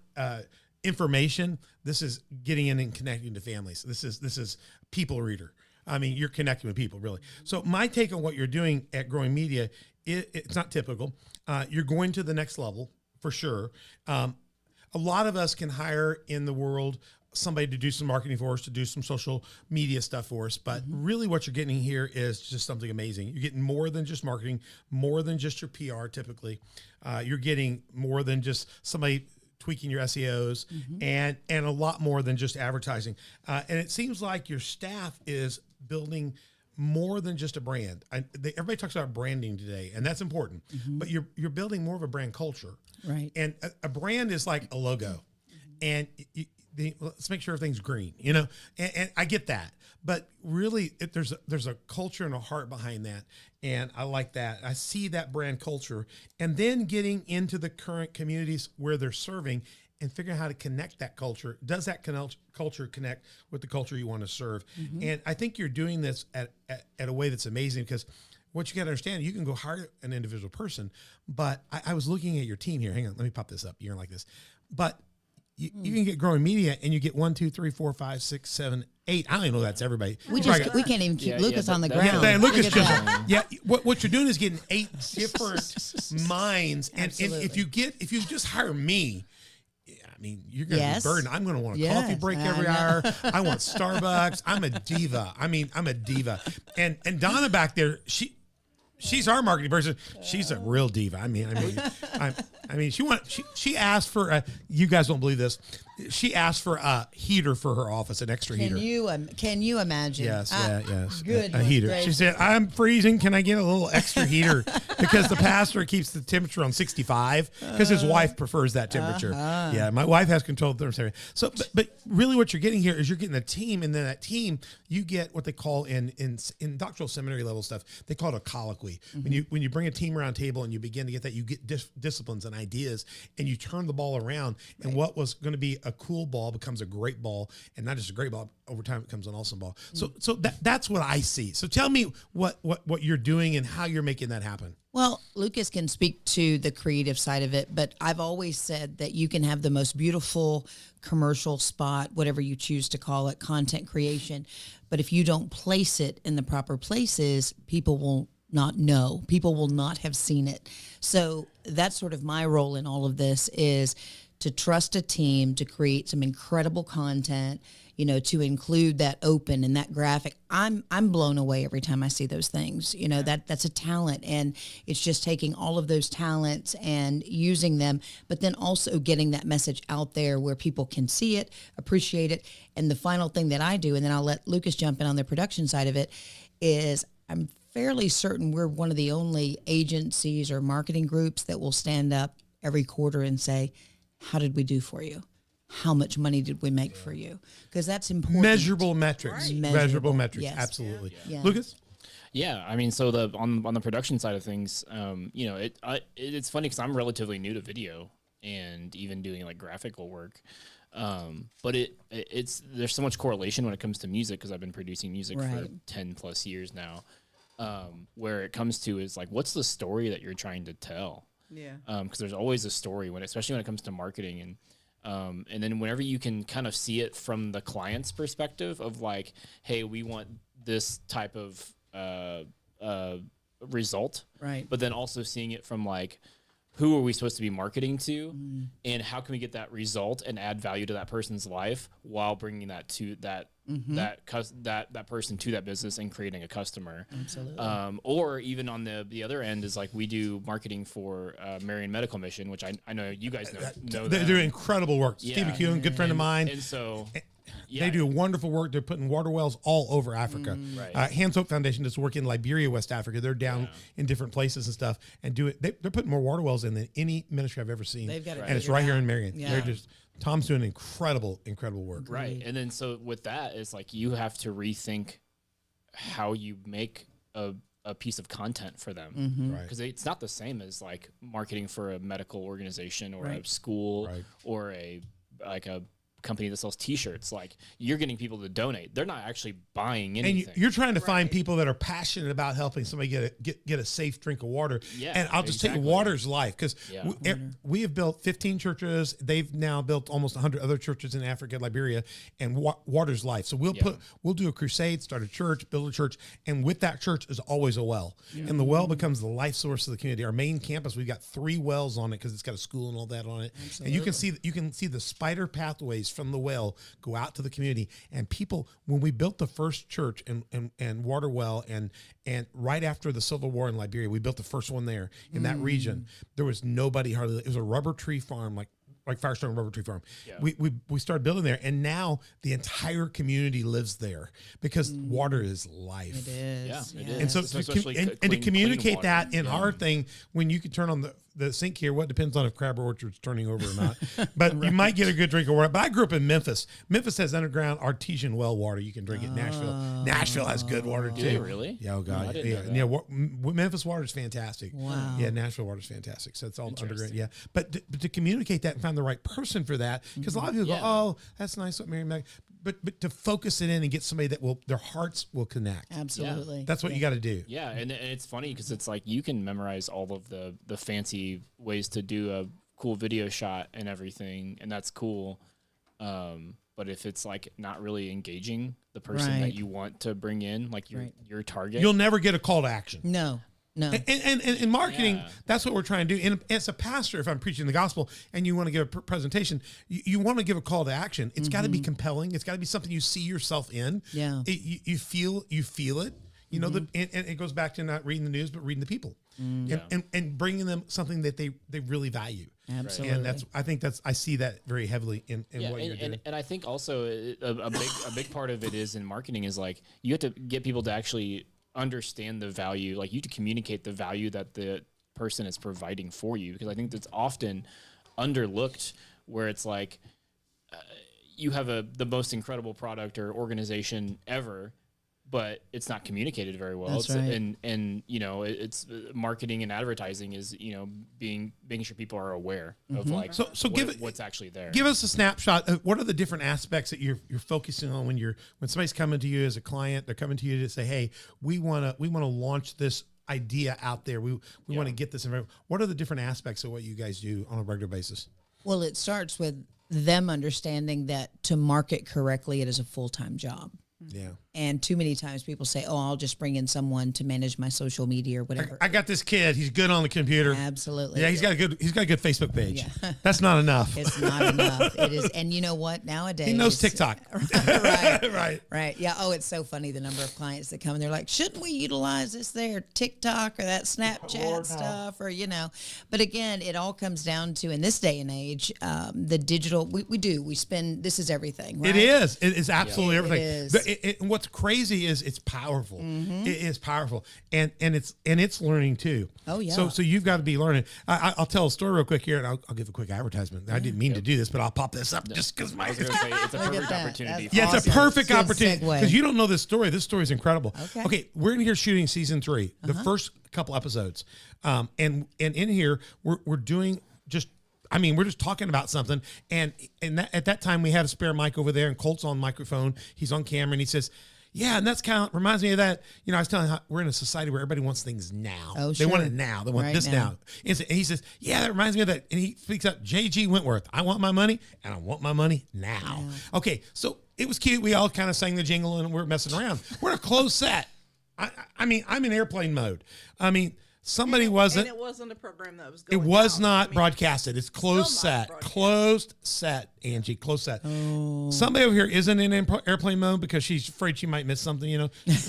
Speaker 1: information. This is getting in and connecting to families. This is people reader. I mean, you're connecting with people, really. So my take on what you're doing at Growing Media, it's not typical. You're going to the next level for sure. A lot of us can hire in the world somebody to do some marketing for us, to do some social media stuff for us. But really what you're getting here is just something amazing. You're getting more than just marketing, more than just your PR typically. You're getting more than just somebody tweaking your SEOs and a lot more than just advertising. And it seems like your staff is building more than just a brand. Everybody talks about branding today, and that's important. But you're building more of a brand culture.
Speaker 3: Right.
Speaker 1: And a brand is like a logo. And let's make sure everything's green, and I get that. But really, there's a culture and a heart behind that. And I like that. I see that brand culture. And then getting into the current communities where they're serving and figuring out how to connect that culture. Does that culture connect with the culture you want to serve? And I think you're doing this at a way that's amazing because what you got to understand, you can go hire an individual person, but I was looking at your team here. Hang on, let me pop this up. You're like this. But you can get Growing Media and you get 1, 2, 3, 4, 5, 6, 7, 8. I don't even know that's everybody.
Speaker 3: We can't even keep Lucas on the
Speaker 4: that-
Speaker 3: ground.
Speaker 1: Yeah, Lucas
Speaker 3: Look at that.
Speaker 1: just what you're doing is getting 8 different minds, and
Speaker 3: Absolutely.
Speaker 1: if you just hire me, I mean, you're going to
Speaker 3: Yes.
Speaker 1: be burdened. I'm going to want a
Speaker 3: Yes,
Speaker 1: coffee break
Speaker 3: I
Speaker 1: every
Speaker 3: know.
Speaker 1: hour. I want Starbucks. I'm a diva. I'm a diva. And Donna back there, she's our marketing person. She's a real diva. I mean, she asked for you guys don't believe this. She asked for a heater for her office, an extra heater.
Speaker 3: Can you imagine?
Speaker 1: Yes, yes.
Speaker 3: Good.
Speaker 1: A heater. She said, "I'm freezing. Can I get a little extra heater?" Because the pastor keeps the temperature on 65 because his wife prefers that temperature. Yeah, my wife has control of the thermostat. So, but really, what you're getting here is you're getting a team, and then that team you get what they call in doctoral seminary level stuff. They call it a colloquy. When you bring a team around a table and you begin to get that, you get disciplines and ideas, and you turn the ball around. And what was going to be a cool ball becomes a great ball, and not just a great ball. Over time, it becomes an awesome ball. So that's what I see. So tell me what you're doing and how you're making that happen.
Speaker 3: Well, Lucas can speak to the creative side of it, but I've always said that you can have the most beautiful commercial spot, whatever you choose to call it, content creation. But if you don't place it in the proper places, people will not know. People will not have seen it. So that's sort of my role in all of this is to trust a team to create some incredible content, you know, to include that open and that graphic. I'm blown away every time I see those things. You know, that's a talent, and it's just taking all of those talents and using them, but then also getting that message out there where people can see it, appreciate it. And the final thing that I do, and then I'll let Lucas jump in on the production side of it, is I'm fairly certain we're one of the only agencies or marketing groups that will stand up every quarter and say, how did we do for you? How much money did we make for you? Because that's important.
Speaker 1: Measurable metrics.
Speaker 3: Right.
Speaker 1: Measurable metrics.
Speaker 3: Yes.
Speaker 1: Absolutely.
Speaker 3: Yeah.
Speaker 1: Lucas?
Speaker 4: Yeah, I mean, so on the production side of things, you know, it's funny because I'm relatively new to video and even doing like graphical work, but it's there's so much correlation when it comes to music because I've been producing music for 10 plus years now. Where it comes to is like, what's the story that you're trying to tell?
Speaker 2: Yeah.
Speaker 4: Because there's always a story especially when it comes to marketing, and then whenever you can kind of see it from the client's perspective of like, hey, we want this type of result,
Speaker 3: Right.
Speaker 4: but then also seeing it from like, who are we supposed to be marketing to, and how can we get that result and add value to that person's life while bringing that to that person to that business and creating a customer.
Speaker 3: Absolutely.
Speaker 4: Or even on the other end is like we do marketing for Marion Medical Mission, which I know you guys know
Speaker 1: They're
Speaker 4: that.
Speaker 1: doing incredible work.
Speaker 4: Yeah.
Speaker 1: Steve McEwen, good friend of mine.
Speaker 4: And so
Speaker 1: They do wonderful work. They're putting water wells all over Africa.
Speaker 4: Right.
Speaker 1: Hands Hope Foundation does work in Liberia, West Africa. They're down in different places and stuff and do it. They're putting more water wells in than any ministry I've ever seen.
Speaker 3: They've got it
Speaker 1: and it's
Speaker 3: figured
Speaker 1: right here
Speaker 3: out.
Speaker 1: in Marion.
Speaker 3: Yeah.
Speaker 1: They're just Tom's doing incredible work.
Speaker 4: Right. And then so with that, it's like you have to rethink how you make a piece of content for them.
Speaker 1: Right.
Speaker 4: Because it's not the same as like marketing for a medical organization or a school or a company that sells T-shirts. Like you're getting people to donate. They're not actually buying anything.
Speaker 1: And you're trying to find people that are passionate about helping somebody get a safe drink of water.
Speaker 4: Yeah,
Speaker 1: and I'll just
Speaker 4: exactly.
Speaker 1: take water's life because
Speaker 4: Yeah.
Speaker 1: we have built 15 churches. They've now built almost 100 other churches in Africa, Liberia, and water's life. So we'll do a crusade, start a church, build a church, and with that church is always a well, and the well becomes the life source of the community. Our main campus, we've got 3 wells on it because it's got a school and all that on it. Absolutely. And you can see the spider pathways from the well go out to the community. And people, when we built the first church and water well, and right after the Civil War in Liberia, we built the first one there in that region. There was nobody hardly. It was a rubber tree farm, like Firestone Rubber Tree Farm. Yeah. We started building there, and now the entire community lives there because water is life.
Speaker 3: It is.
Speaker 4: Yeah, it is.
Speaker 1: And so
Speaker 4: Especially
Speaker 1: to communicate
Speaker 4: clean
Speaker 1: that
Speaker 4: water.
Speaker 1: in our thing, when you can turn on the sink here, what depends on if Crab Orchard's turning over or not. But you might get a good drink of water. But I grew up in Memphis. Memphis has underground artesian well water. You can drink it. Nashville has good water too.
Speaker 4: Do they really?
Speaker 1: Yeah, oh God.
Speaker 4: I didn't know that.
Speaker 1: Memphis water is fantastic.
Speaker 3: Wow.
Speaker 1: Yeah, Nashville water is fantastic. So it's all underground. Yeah. But to communicate that and find the right person for that, because a lot of people go, oh, that's nice what Mary Meg. But to focus it in and get somebody that their hearts will connect.
Speaker 3: Absolutely.
Speaker 1: That's what you got to do.
Speaker 4: Yeah, and it's funny because it's like you can memorize all of the fancy ways to do a cool video shot and everything, and that's cool. But if it's like not really engaging the person that you want to bring in, like your target,
Speaker 1: You'll never get a call to action.
Speaker 3: No.
Speaker 1: And in marketing, that's what we're trying to do. And as a pastor, if I'm preaching the gospel and you want to give a presentation, you want to give a call to action. It's got to be compelling. It's got to be something you see yourself in.
Speaker 3: Yeah.
Speaker 1: You feel it. You know, and it goes back to not reading the news, but reading the people, and bringing them something that they really value.
Speaker 3: Absolutely.
Speaker 1: And I see that very heavily in what you're doing.
Speaker 4: And I think also a big part of it is in marketing is like you have to get people to actually understand the value, like you have to communicate the value that the person is providing for you, because I think that's often underlooked, where it's like you have the most incredible product or organization ever, but it's not communicated very well.
Speaker 3: That's right.
Speaker 1: And
Speaker 4: you know, it's marketing and advertising is, you know, making sure people are aware of like what's actually there.
Speaker 1: Give us a snapshot of what are the different aspects that you're focusing on when somebody's coming to you as a client. They're coming to you to say, hey, we want to launch this idea out there. We want to get this in. What are the different aspects of what you guys do on a regular basis?
Speaker 3: Well, it starts with them understanding that to market correctly, it is a full-time job.
Speaker 1: Yeah.
Speaker 3: And too many times people say, "Oh, I'll just bring in someone to manage my social media or whatever."
Speaker 1: I got this kid. He's good on the computer.
Speaker 3: Absolutely.
Speaker 1: Yeah, he's got a good Facebook page.
Speaker 3: Yeah.
Speaker 1: That's not enough.
Speaker 3: It's not enough. It is, and you know what? Nowadays,
Speaker 1: He knows TikTok.
Speaker 3: right,
Speaker 1: Right.
Speaker 3: Yeah. Oh, it's so funny the number of clients that come and they're like, "Shouldn't we utilize this there TikTok or that Snapchat stuff or But again, it all comes down to in this day and age, the digital. We spend. This is everything. Right?
Speaker 1: It is. It is absolutely everything.
Speaker 3: It is.
Speaker 1: What's crazy is it's powerful.
Speaker 3: Mm-hmm.
Speaker 1: It is powerful, and it's learning too.
Speaker 3: Oh, yeah.
Speaker 1: So you've got to be learning. I'll tell a story real quick here, and I'll give a quick advertisement. I didn't mean to do this, but I'll pop this up just because my.
Speaker 4: I was gonna say, it's a perfect
Speaker 3: that.
Speaker 4: opportunity.
Speaker 3: That's
Speaker 1: Yeah, it's a
Speaker 3: awesome.
Speaker 1: perfect
Speaker 3: Good
Speaker 1: opportunity
Speaker 3: segue.
Speaker 1: because you don't know this story. This story is incredible.
Speaker 3: Okay.
Speaker 1: We're in here shooting season 3, the first couple episodes, and in here we're doing just. I mean, we're just talking about something, and at that time we had a spare mic over there, and Colt's on microphone. He's on camera, and he says, "Yeah," and that's kind of reminds me of that. I was telling you how we're in a society where everybody wants things now.
Speaker 3: Oh,
Speaker 1: They want
Speaker 3: sure.
Speaker 1: it now. They want
Speaker 3: Right
Speaker 1: this now. And he says, "Yeah, that reminds me of that." And he speaks up, J.G. Wentworth. I want my money, and I want my money now. Okay, so it was cute. We all kind of sang the jingle, and we're messing around. We're in a closed set. I mean, I'm in airplane mode. I mean. Somebody wasn't.
Speaker 2: And it wasn't a program that was going
Speaker 1: It was
Speaker 2: out.
Speaker 1: not
Speaker 2: I mean,
Speaker 1: broadcasted. It's closed
Speaker 2: Still not
Speaker 1: set.
Speaker 2: broadcast.
Speaker 1: Closed set, Angie. Closed set. Somebody over here isn't in airplane mode because she's afraid she might miss something. She's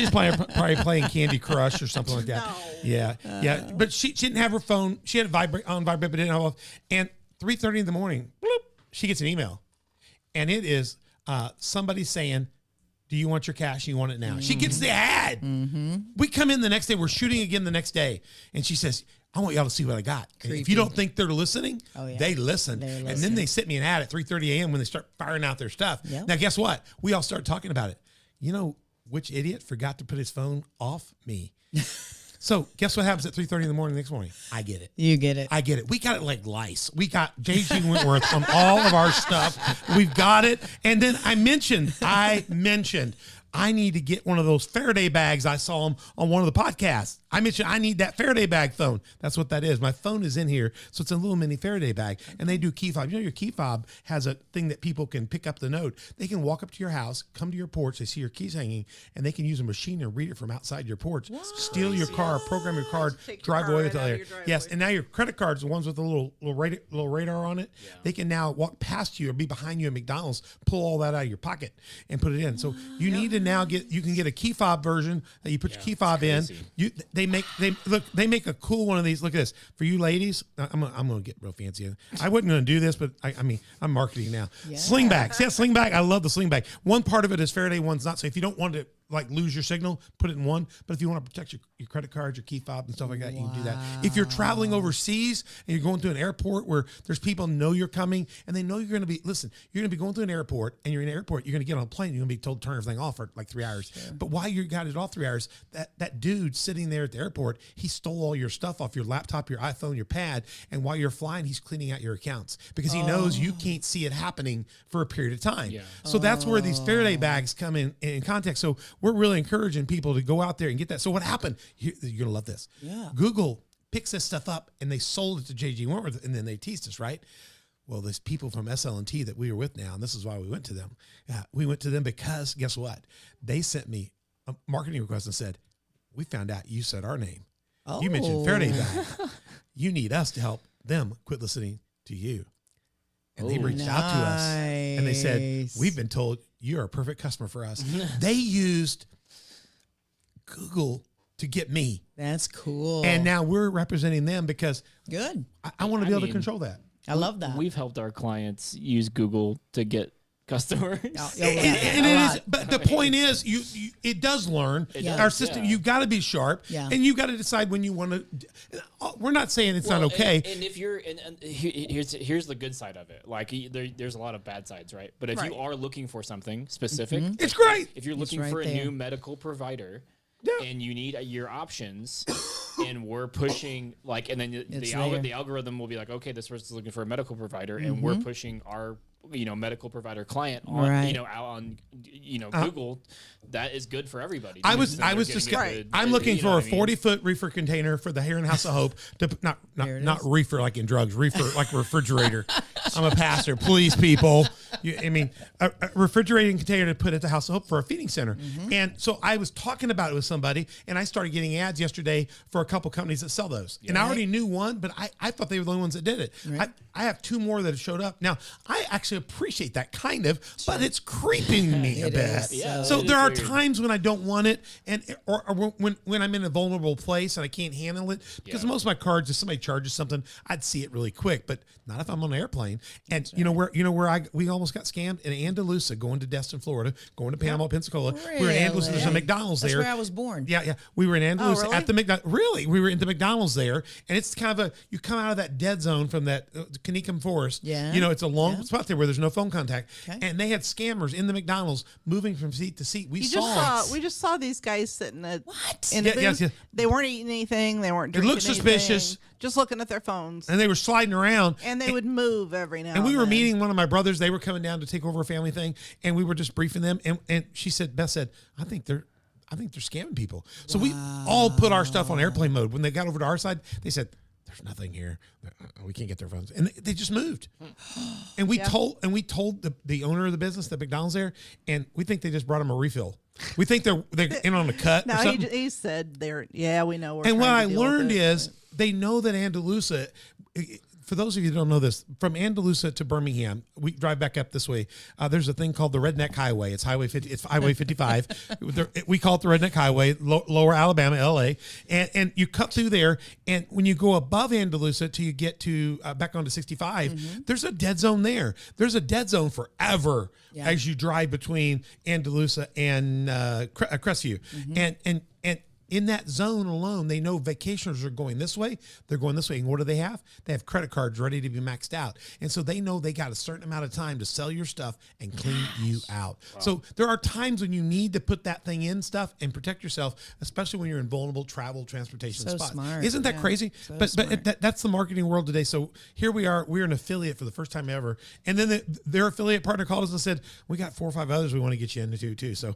Speaker 1: probably playing Candy Crush or something like that.
Speaker 2: No.
Speaker 1: Yeah. But she didn't have her phone. She had it vibrate, but didn't have off. And 3:30 in the morning, bloop, she gets an email, and it is somebody saying, "Do you want your cash? You want it now?" She gets the ad. We come in the next day. We're shooting again the next day. And she says, "I want y'all to see what I got." And if you don't think they're listening, they listen.
Speaker 3: They're
Speaker 1: And then
Speaker 3: listening.
Speaker 1: they sit me an ad at 3:30 a.m. when they start firing out their stuff.
Speaker 3: Yep.
Speaker 1: Now, guess what? We all start talking about it. You know which idiot forgot to put his phone off? Me. So guess what happens at 3:30 in the morning the next morning? I get it.
Speaker 3: You get it.
Speaker 1: I get it. We got it like lice. We got J.G. Wentworth on all of our stuff. We've got it. And then I mentioned I need to get one of those Faraday bags. I saw them on one of the podcasts. I mentioned I need that Faraday bag phone. That's what that is. My phone is in here. So it's a little mini Faraday bag. And they do key fob. Your key fob has a thing that people can pick up the note. They can walk up to your house, come to your porch. They see your keys hanging, and they can use a machine and read it from outside your porch. Steal your car, program your card,
Speaker 2: Take your
Speaker 1: drive
Speaker 2: car
Speaker 1: away
Speaker 2: right
Speaker 1: with
Speaker 2: out of
Speaker 1: it.
Speaker 2: your driveway.
Speaker 1: Yes, and now your credit cards, the ones with the little radar on it, they can now walk past you or be behind you at McDonald's, pull all that out of your pocket and put it in. So you need to now you can get a key fob version that you put your key fob in. They make a cool one of these. Look at this for you ladies. I'm gonna get real fancy. I wasn't gonna do this, but I mean I'm marketing now.
Speaker 3: Yeah.
Speaker 1: Sling bags. Yeah, sling bag. I love the sling bag. One part of it is Faraday, one's not. So if you don't want to like lose your signal, put it in one. But if you want to protect your credit cards, your key fob and stuff like that, you can do that. If you're traveling overseas and you're going through an airport where there's people know you're coming and they know you're going to be, listen, you're going to be going through an airport and you're in an airport, you're going to get on a plane, you're going to be told to turn everything off for like 3 hours. Sure. But while you got it off 3 hours, that dude sitting there at the airport, he stole all your stuff off your laptop, your iPhone, your pad. And while you're flying, he's cleaning out your accounts because he knows you can't see it happening for a period of time. Yeah. So that's where these Faraday bags come in context. So we're really encouraging people to go out there and get that. So what happened? You're going to love this.
Speaker 3: Yeah.
Speaker 1: Google picks this stuff up and they sold it to J.G. Wentworth and then they teased us, right? Well, there's people from SL&T that we were with now, and this is why we went to them. We went to them because guess what? They sent me a marketing request and said, "We found out you said our name. You mentioned Faraday bag. You need us to help them quit listening to you." And they reached out to us and they said, "We've been told you're a perfect customer for us." They used Google to get me.
Speaker 3: That's cool.
Speaker 1: And now we're representing them because
Speaker 3: good.
Speaker 1: I want to be able to control that.
Speaker 3: I love that.
Speaker 4: We've helped our clients use Google to get customers.
Speaker 1: And it is, but the point is, it does learn.
Speaker 3: does,
Speaker 1: Our system, you got to be sharp,
Speaker 3: Yeah.
Speaker 1: and you got to decide when you want to. We're not saying it's not okay.
Speaker 4: And if you're, and here's the good side of it. Like there's a lot of bad sides, right? But if you are looking for something specific,
Speaker 1: It's great.
Speaker 4: If you're looking
Speaker 3: right
Speaker 4: for a
Speaker 3: there.
Speaker 4: new medical provider.
Speaker 1: Yeah.
Speaker 4: And you need your options, and we're pushing like, and then
Speaker 3: It's
Speaker 4: the algorithm will be like, okay, this person's looking for a medical provider, and we're pushing our medical provider client on
Speaker 3: Right.
Speaker 4: out on Google. That is good for everybody.
Speaker 1: I was
Speaker 4: Because then they're
Speaker 1: just.
Speaker 4: getting good,
Speaker 1: I'm looking
Speaker 4: you know
Speaker 1: for a
Speaker 4: what I mean?
Speaker 1: 40-foot reefer container for the Hair and House of Hope. To not
Speaker 3: There it
Speaker 1: not
Speaker 3: is.
Speaker 1: reefer like in drugs, reefer like refrigerator. I'm a pastor. Please, people, I mean, a refrigerating container to put at the House of Hope for a feeding center. And so I was talking about it with somebody, and I started getting ads yesterday for a couple companies that sell those. And I already knew one, but I thought they were the only ones that did it. Right. I have two more that have showed up. Now, I actually appreciate that kind of, but it's creeping me a bit.
Speaker 4: Yeah,
Speaker 1: so there are
Speaker 4: weird.
Speaker 1: times when I don't want it, and or when I'm in a vulnerable place and I can't handle it, because most of my cards, if somebody charges something, I'd see it really quick, but not if I'm on an airplane. And you know where we almost got scammed in Andalusia, going to Destin, Florida, going to Panama, Pensacola.
Speaker 3: Really?
Speaker 1: We were in Andalusia. There's a McDonald's
Speaker 3: That's
Speaker 1: there.
Speaker 3: where I was born.
Speaker 1: Yeah. We were in Andalusia
Speaker 2: really?
Speaker 1: at the McDonald's. Really, we were in the McDonald's there, and it's kind of you come out of that dead zone from that Kanicum Forest.
Speaker 3: Yeah.
Speaker 1: You know, it's a long spot there where there's no phone contact,
Speaker 3: Okay.
Speaker 1: and they had scammers in the McDonald's moving from seat to seat. We
Speaker 2: just saw these guys sitting at
Speaker 3: What?
Speaker 2: in the
Speaker 1: Yeah,
Speaker 2: booth.
Speaker 1: yes.
Speaker 2: They weren't eating anything. They weren't
Speaker 1: It
Speaker 2: drinking
Speaker 1: looked suspicious.
Speaker 2: anything, just looking at their phones.
Speaker 1: and they were sliding around,
Speaker 2: And they would move every now and
Speaker 1: And we were
Speaker 2: then.
Speaker 1: meeting one of my brothers. They were coming down to take over a family thing, and we were just briefing them. And she said, Beth said, I think they're scamming people. So we all put our stuff on airplane mode. When they got over to our side, they said, there's nothing here. We can't get their phones. And they just moved. And we told the owner of the business, the McDonald's there, and we think they just brought them a refill. We think they're in on a cut.
Speaker 2: No,
Speaker 1: or something.
Speaker 2: he said we know.
Speaker 1: And what I learned is they know that Andalusia, for those of you that don't know this, from Andalusia to Birmingham, we drive back up this way. There's a thing called the Redneck Highway. It's Highway 50. It's Highway 55. We call it the Redneck Highway, Lower Alabama, L.A. And you cut through there, and when you go above Andalusia till you get to back onto 65, there's a dead zone there. There's a dead zone forever as you drive between Andalusia and Crestview, and in that zone alone, they know vacationers are going this way. They're going this way. And what do they have? They have credit cards ready to be maxed out. And so they know they got a certain amount of time to sell your stuff and clean you out. Wow. So there are times when you need to put that thing in stuff and protect yourself, especially when you're in vulnerable travel, transportation spots.
Speaker 3: Smart.
Speaker 1: Isn't that crazy? But that's the marketing world today. So here we are. We're an affiliate for the first time ever. And then their affiliate partner called us and said, we got 4 or 5 others we want to get you into too. So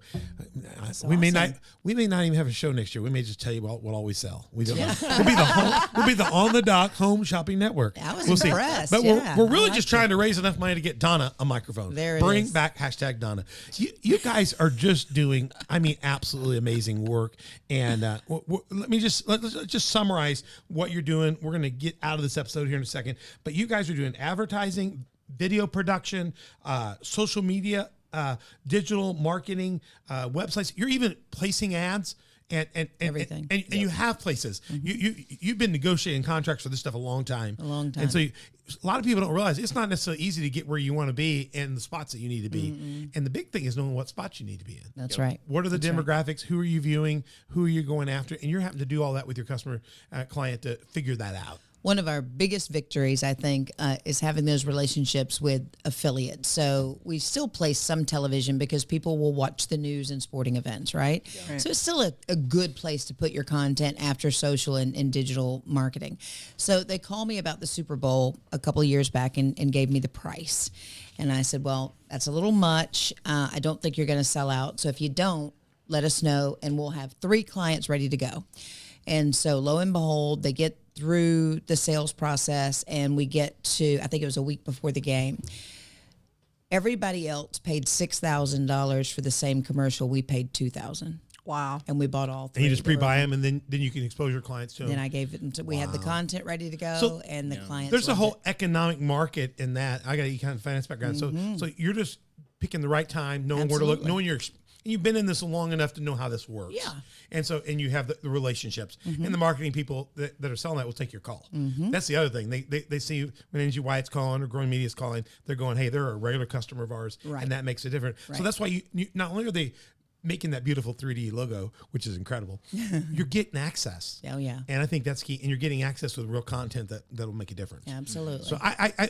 Speaker 1: we may not even have a show next year. We may just tell you what all we sell. We'll be the on the dock home shopping network.
Speaker 3: I was
Speaker 1: we'll
Speaker 3: impressed.
Speaker 1: See. But
Speaker 3: Yeah,
Speaker 1: we're really
Speaker 3: I
Speaker 1: just
Speaker 3: like
Speaker 1: trying to raise enough money to get Donna a microphone.
Speaker 3: There it
Speaker 1: Bring
Speaker 3: is.
Speaker 1: back #Donna. You guys are just doing, absolutely amazing work. And let's just summarize what you're doing. We're going to get out of this episode here in a second. But you guys are doing advertising, video production, social media, digital marketing, websites. You're even placing ads. And
Speaker 3: Everything.
Speaker 1: and you have places. You've been negotiating contracts for this stuff a long time. And so a lot of people don't realize it's not necessarily easy to get where you want to be and the spots that you need to be. And the big thing is knowing what spots you need to be in.
Speaker 3: That's right.
Speaker 1: What are the demographics? Who are you viewing? Who are you going after? And you're having to do all that with your customer client to figure that out.
Speaker 3: One of our biggest victories, I think, is having those relationships with affiliates. So we still place some television because people will watch the news and sporting events, right? Yeah. So it's still a good place to put your content after social and digital marketing. So they called me about the Super Bowl a couple of years back and gave me the price. And I said, well, that's a little much. I don't think you're going to sell out. So if you don't, let us know, and we'll have 3 clients ready to go. And so lo and behold, they get through the sales process, and we get to, I think it was a week before the game. Everybody else paid $6,000 for the same commercial. We paid $2,000.
Speaker 2: Wow.
Speaker 3: And we bought all 3.
Speaker 1: And you just pre-buy them, and then you can expose your clients to them.
Speaker 3: Then I gave it until we had the content ready to go,
Speaker 1: So,
Speaker 3: and the clients.
Speaker 1: There's a
Speaker 3: loved
Speaker 1: whole
Speaker 3: it.
Speaker 1: economic market in that. I got an econ finance background. So you're just picking the right time, knowing where to look, knowing you've been in this long enough to know how this works.
Speaker 3: Yeah.
Speaker 1: And you have the relationships, and the marketing people that are selling that will take your call. That's the other thing. They see when Angie Wyatt's calling or Growing Media is calling, they're going, hey, they're a regular customer of ours,
Speaker 3: Right.
Speaker 1: and that makes it different. So that's why you not only are they making that beautiful 3D logo, which is incredible, you're getting access.
Speaker 3: Oh, yeah.
Speaker 1: And I think that's key. And you're getting access with real content that'll make a difference.
Speaker 3: Absolutely.
Speaker 1: So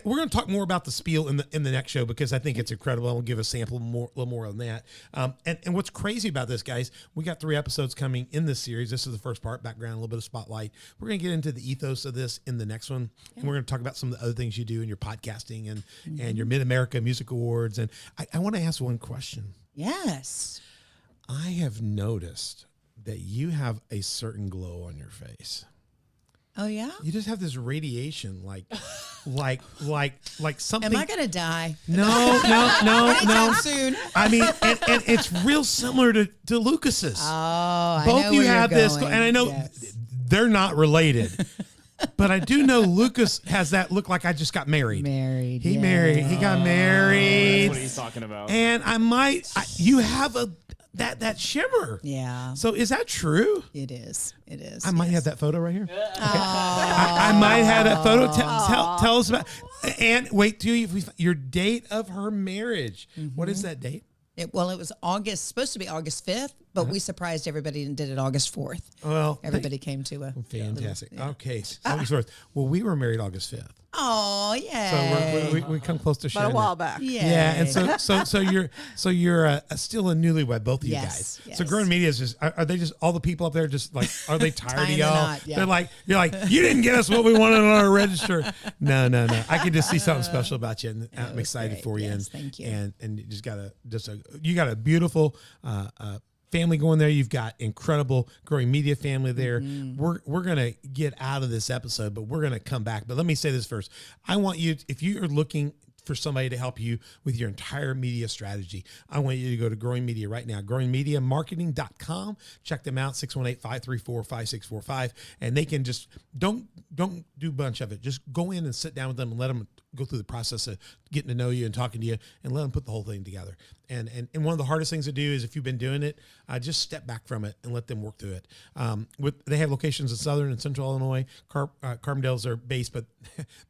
Speaker 1: we're going to talk more about the spiel in the next show because I think it's incredible. I'll give a sample a little more on that. And what's crazy about this, guys, we got 3 episodes coming in this series. This is the first part, background, a little bit of spotlight. We're going to get into the ethos of this in the next one. And we're going to talk about some of the other things you do in your podcasting and your Mid-America Music Awards. And I want to ask one question.
Speaker 3: Yes.
Speaker 1: I have noticed that you have a certain glow on your face.
Speaker 3: Oh, yeah?
Speaker 1: You just have this radiation, like something.
Speaker 3: Am I gonna die?
Speaker 1: No.
Speaker 3: Anytime soon.
Speaker 1: I mean, and it's real similar to Lucas's.
Speaker 3: Oh, I
Speaker 1: Both
Speaker 3: know
Speaker 1: you
Speaker 3: where you're
Speaker 1: have this,
Speaker 3: going.
Speaker 1: and I know
Speaker 3: Yes.
Speaker 1: they're not related. But I do know Lucas has that look like I just got married.
Speaker 3: Married.
Speaker 1: He
Speaker 3: yeah.
Speaker 1: married. He got married.
Speaker 4: That's what he's talking about.
Speaker 1: And you have that shimmer.
Speaker 3: Yeah.
Speaker 1: So is that true?
Speaker 3: It is. It is.
Speaker 1: I might have that photo right here. Okay. I might have that photo. Tell us about. And wait till your date of her marriage. What is that date?
Speaker 3: It was supposed to be August 5th, but we surprised everybody and did it August 4th.
Speaker 1: Well,
Speaker 3: Everybody came to a
Speaker 1: fantastic. Okay, August 4th. Well, we were married August 5th.
Speaker 3: Oh, yeah.
Speaker 1: So we come close to
Speaker 2: About
Speaker 1: sharing
Speaker 2: a while
Speaker 1: that.
Speaker 2: back.
Speaker 1: Yeah, and so you're still a newlywed, both of you
Speaker 3: Yes,
Speaker 1: guys. So
Speaker 3: yes.
Speaker 1: Growing Media is just are they just all the people up there just like are they tired of
Speaker 3: Tying the
Speaker 1: y'all?
Speaker 3: knot, yeah.
Speaker 1: They're like you're like you didn't get us what we wanted on our register. No. I can just see something special about you, and I'm
Speaker 3: was
Speaker 1: excited
Speaker 3: great.
Speaker 1: for you.
Speaker 3: Yes,
Speaker 1: and
Speaker 3: thank you.
Speaker 1: And you just you got a beautiful. Family going there. You've got incredible Growing Media family there. We're gonna get out of this episode, but we're gonna come back. But let me say this first. I want you, if you are looking for somebody to help you with your entire media strategy, I want you to go to Growing Media right now, growingmediamarketing.com. Check them out, 618-534-5645. And they can just, don't do a bunch of it. Just go in and sit down with them and let them go through the process of getting to know you and talking to you, and let them put the whole thing together. And one of the hardest things to do is if you've been doing it, just step back from it and let them work through it. They have locations in Southern and Central Illinois. Carbondale's their base, but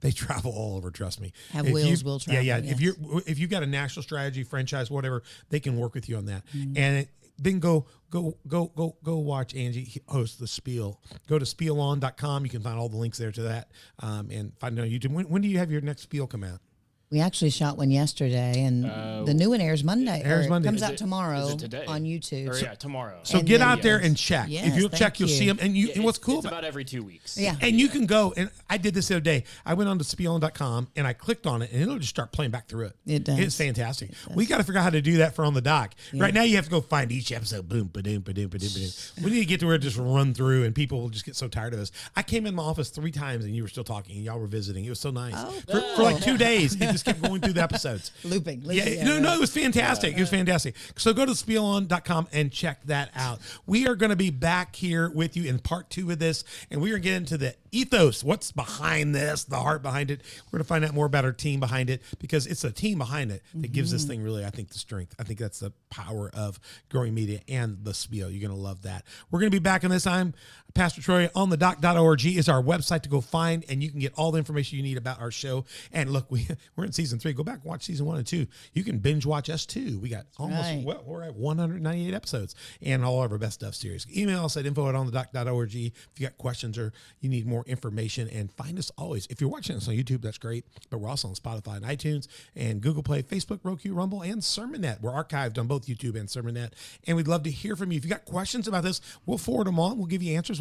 Speaker 1: they travel all over. Trust me.
Speaker 3: Have wheels, will travel.
Speaker 1: Yeah.
Speaker 3: Yes.
Speaker 1: If you've got a national strategy, franchise, whatever, they can work with you on that. And then go watch Angie host the Spiel. Go to spielon.com. You can find all the links there to that, and find it on YouTube. When do you have your next Spiel come out?
Speaker 3: We actually shot one yesterday, and the new one airs Monday. Comes out
Speaker 4: Is
Speaker 3: tomorrow
Speaker 4: it today?
Speaker 3: on YouTube.
Speaker 4: Or tomorrow.
Speaker 1: So
Speaker 3: And
Speaker 1: get
Speaker 3: then-
Speaker 1: out there and check.
Speaker 3: Yes,
Speaker 1: If you'll check,
Speaker 3: thank
Speaker 1: you'll
Speaker 3: you.
Speaker 1: see them. And and what's cool
Speaker 4: It's
Speaker 1: about
Speaker 4: about every 2 weeks.
Speaker 3: Yeah.
Speaker 1: and you can go, and I did this the other day. I went on to spielon.com and I clicked on it, and it'll just start playing back through it.
Speaker 3: It does.
Speaker 1: It's fantastic. We got to figure out how to do that for On the Dock. Right now, you have to go find each episode. Boom, ba-doom, ba-doom, ba-doom, ba-doom. We need to get to where it just run through, and people will just get so tired of us. I came in my office 3 times, and you were still talking, and y'all were visiting. It was so nice. For like 2 days, it just kept going through the episodes.
Speaker 3: Looping.
Speaker 1: Yeah, no, it was fantastic. It was fantastic. So go to spielon.com and check that out. We are going to be back here with you in part 2 of this, and we are going to get into the ethos. What's behind this, the heart behind it. We're going to find out more about our team behind it, because it's a team behind it that gives this thing really, I think, the strength. I think that's the power of Growing Media and the Spiel. You're going to love that. We're going to be back in this time. Pastor Troy, onthedock.org is our website to go find, and you can get all the information you need about our show. And look, we're in season 3. Go back and watch season 1 and 2. You can binge watch us too. We got we're at 198 episodes and all of our best stuff series. Email us at info@onthedock.org if you got questions or you need more information, and find us always. If you're watching us on YouTube, that's great, but we're also on Spotify and iTunes and Google Play, Facebook, Roku, Rumble, and SermonNet. We're archived on both YouTube and SermonNet, and we'd love to hear from you. If you got questions about this, we'll forward them on. We'll give you answers.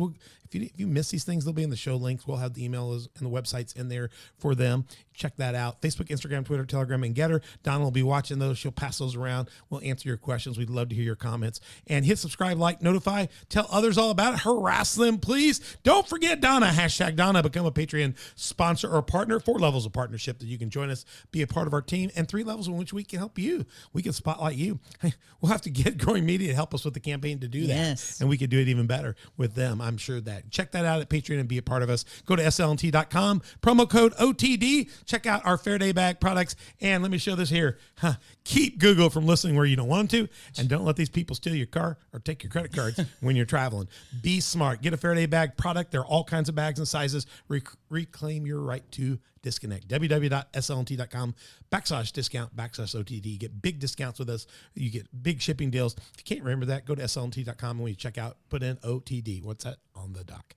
Speaker 1: If you miss these things, they'll be in the show links. We'll have the emails and the websites in there for them. Check that out. Facebook, Instagram, Twitter, Telegram, and Getter. Donna will be watching those. She'll pass those around. We'll answer your questions. We'd love to hear your comments. And hit subscribe, like, notify, tell others all about it. Harass them, please. Don't forget Donna. Hashtag Donna. Become a Patreon sponsor or partner. 4 levels of partnership that you can join us, be a part of our team, and 3 levels in which we can help you. We can spotlight you. Hey, we'll have to get Growing Media to help us with the campaign to do that.
Speaker 3: Yes.
Speaker 1: And we could do it even better with them. I'm sure that. Check that out at Patreon and be a part of us. Go to slnt.com, promo code OTD. Check out our Faraday bag products. And let me show this here. Keep Google from listening where you don't want them to. And don't let these people steal your car or take your credit cards when you're traveling. Be smart. Get a Faraday bag product. There are all kinds of bags and sizes. Reclaim your right to disconnect. www.slnt.com/discount/OTD. Get big discounts with us. You get big shipping deals. If you can't remember that, go to slnt.com, and when you check out, put in OTD. What's that? On the Dock.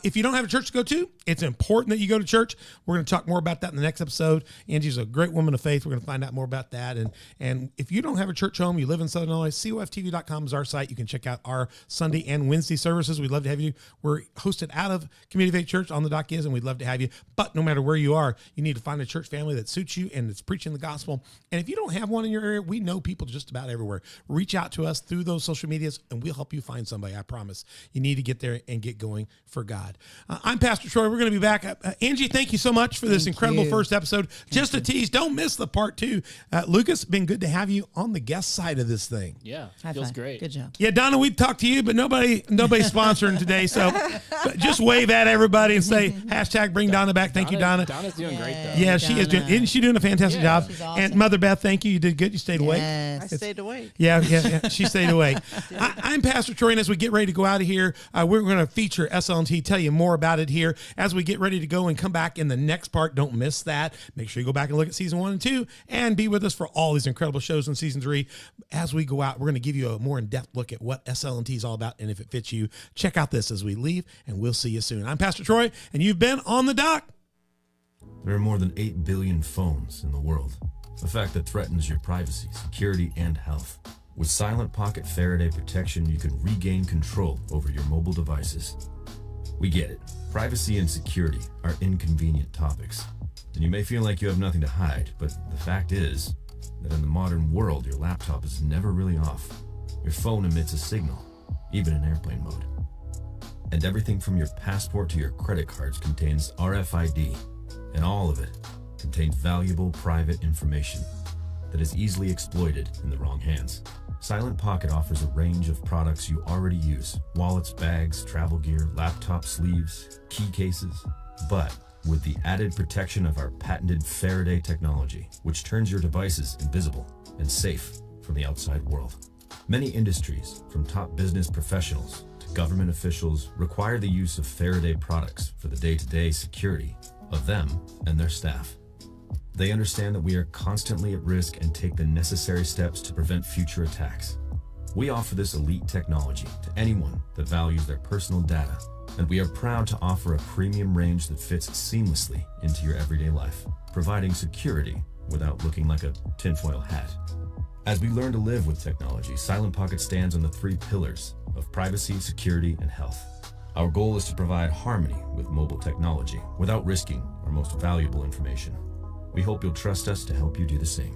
Speaker 1: If you don't have a church to go to, it's important that you go to church. We're going to talk more about that in the next episode. Angie's a great woman of faith. We're going to find out more about that. And if you don't have a church home, you live in Southern Illinois, coftv.com is our site. You can check out our Sunday and Wednesday services. We'd love to have you. We're hosted out of Community Faith Church. On the Dock is, and we'd love to have you. But no matter where you are, you need to find a church family that suits you and that's preaching the gospel. And if you don't have one in your area, we know people just about everywhere. Reach out to us through those social medias and we'll help you find somebody. I promise. You need to get there and get going for God. I'm Pastor Troy. We're going to be back. Angie, thank you so much for this incredible first episode. Just a tease. Don't miss the part 2. Lucas, been good to have you on the guest side of this thing.
Speaker 4: Yeah,
Speaker 3: High
Speaker 4: feels
Speaker 3: five.
Speaker 4: great.
Speaker 3: Good job.
Speaker 1: Yeah, Donna, we'd talk to you, but nobody's sponsoring today. So just wave at everybody and say, hashtag bring Donna back. Thank you, Donna.
Speaker 4: Donna's doing great, though.
Speaker 1: Yeah, she is doing. Isn't she doing a fantastic job?
Speaker 3: She's awesome.
Speaker 1: And Mother Beth, thank you. You did good. You stayed awake.
Speaker 2: I stayed awake.
Speaker 1: Yeah, she stayed awake. I'm Pastor Troy, and as we get ready to go out of here, we're going to feature SLNT, tell you more about it here as we get ready to go and come back in the next part. Don't miss that. Make sure you go back and look at season 1 and 2 and be with us for all these incredible shows in season 3. As we go out, we're going to give you a more in-depth look at what SLNT is all about and if it fits you. Check out this as we leave, and we'll see you soon. I'm Pastor Troy, and you've been on the dock.
Speaker 5: There are more than 8 billion phones in the world, a fact that threatens your privacy, security, and health. With Silent Pocket Faraday protection, you can regain control over your mobile devices. We get it. Privacy and security are inconvenient topics, and you may feel like you have nothing to hide, but the fact is that in the modern world, your laptop is never really off. Your phone emits a signal, even in airplane mode. And everything from your passport to your credit cards contains RFID, and all of it contains valuable private information that is easily exploited in the wrong hands. Silent Pocket offers a range of products you already use: wallets, bags, travel gear, laptop sleeves, key cases, but with the added protection of our patented Faraday technology, which turns your devices invisible and safe from the outside world. Many industries, from top business professionals to government officials, require the use of Faraday products for the day-to-day security of them and their staff. They understand that we are constantly at risk and take the necessary steps to prevent future attacks. We offer this elite technology to anyone that values their personal data, and we are proud to offer a premium range that fits seamlessly into your everyday life, providing security without looking like a tinfoil hat. As we learn to live with technology, Silent Pocket stands on the 3 pillars of privacy, security, and health. Our goal is to provide harmony with mobile technology without risking our most valuable information. We hope you'll trust us to help you do the same.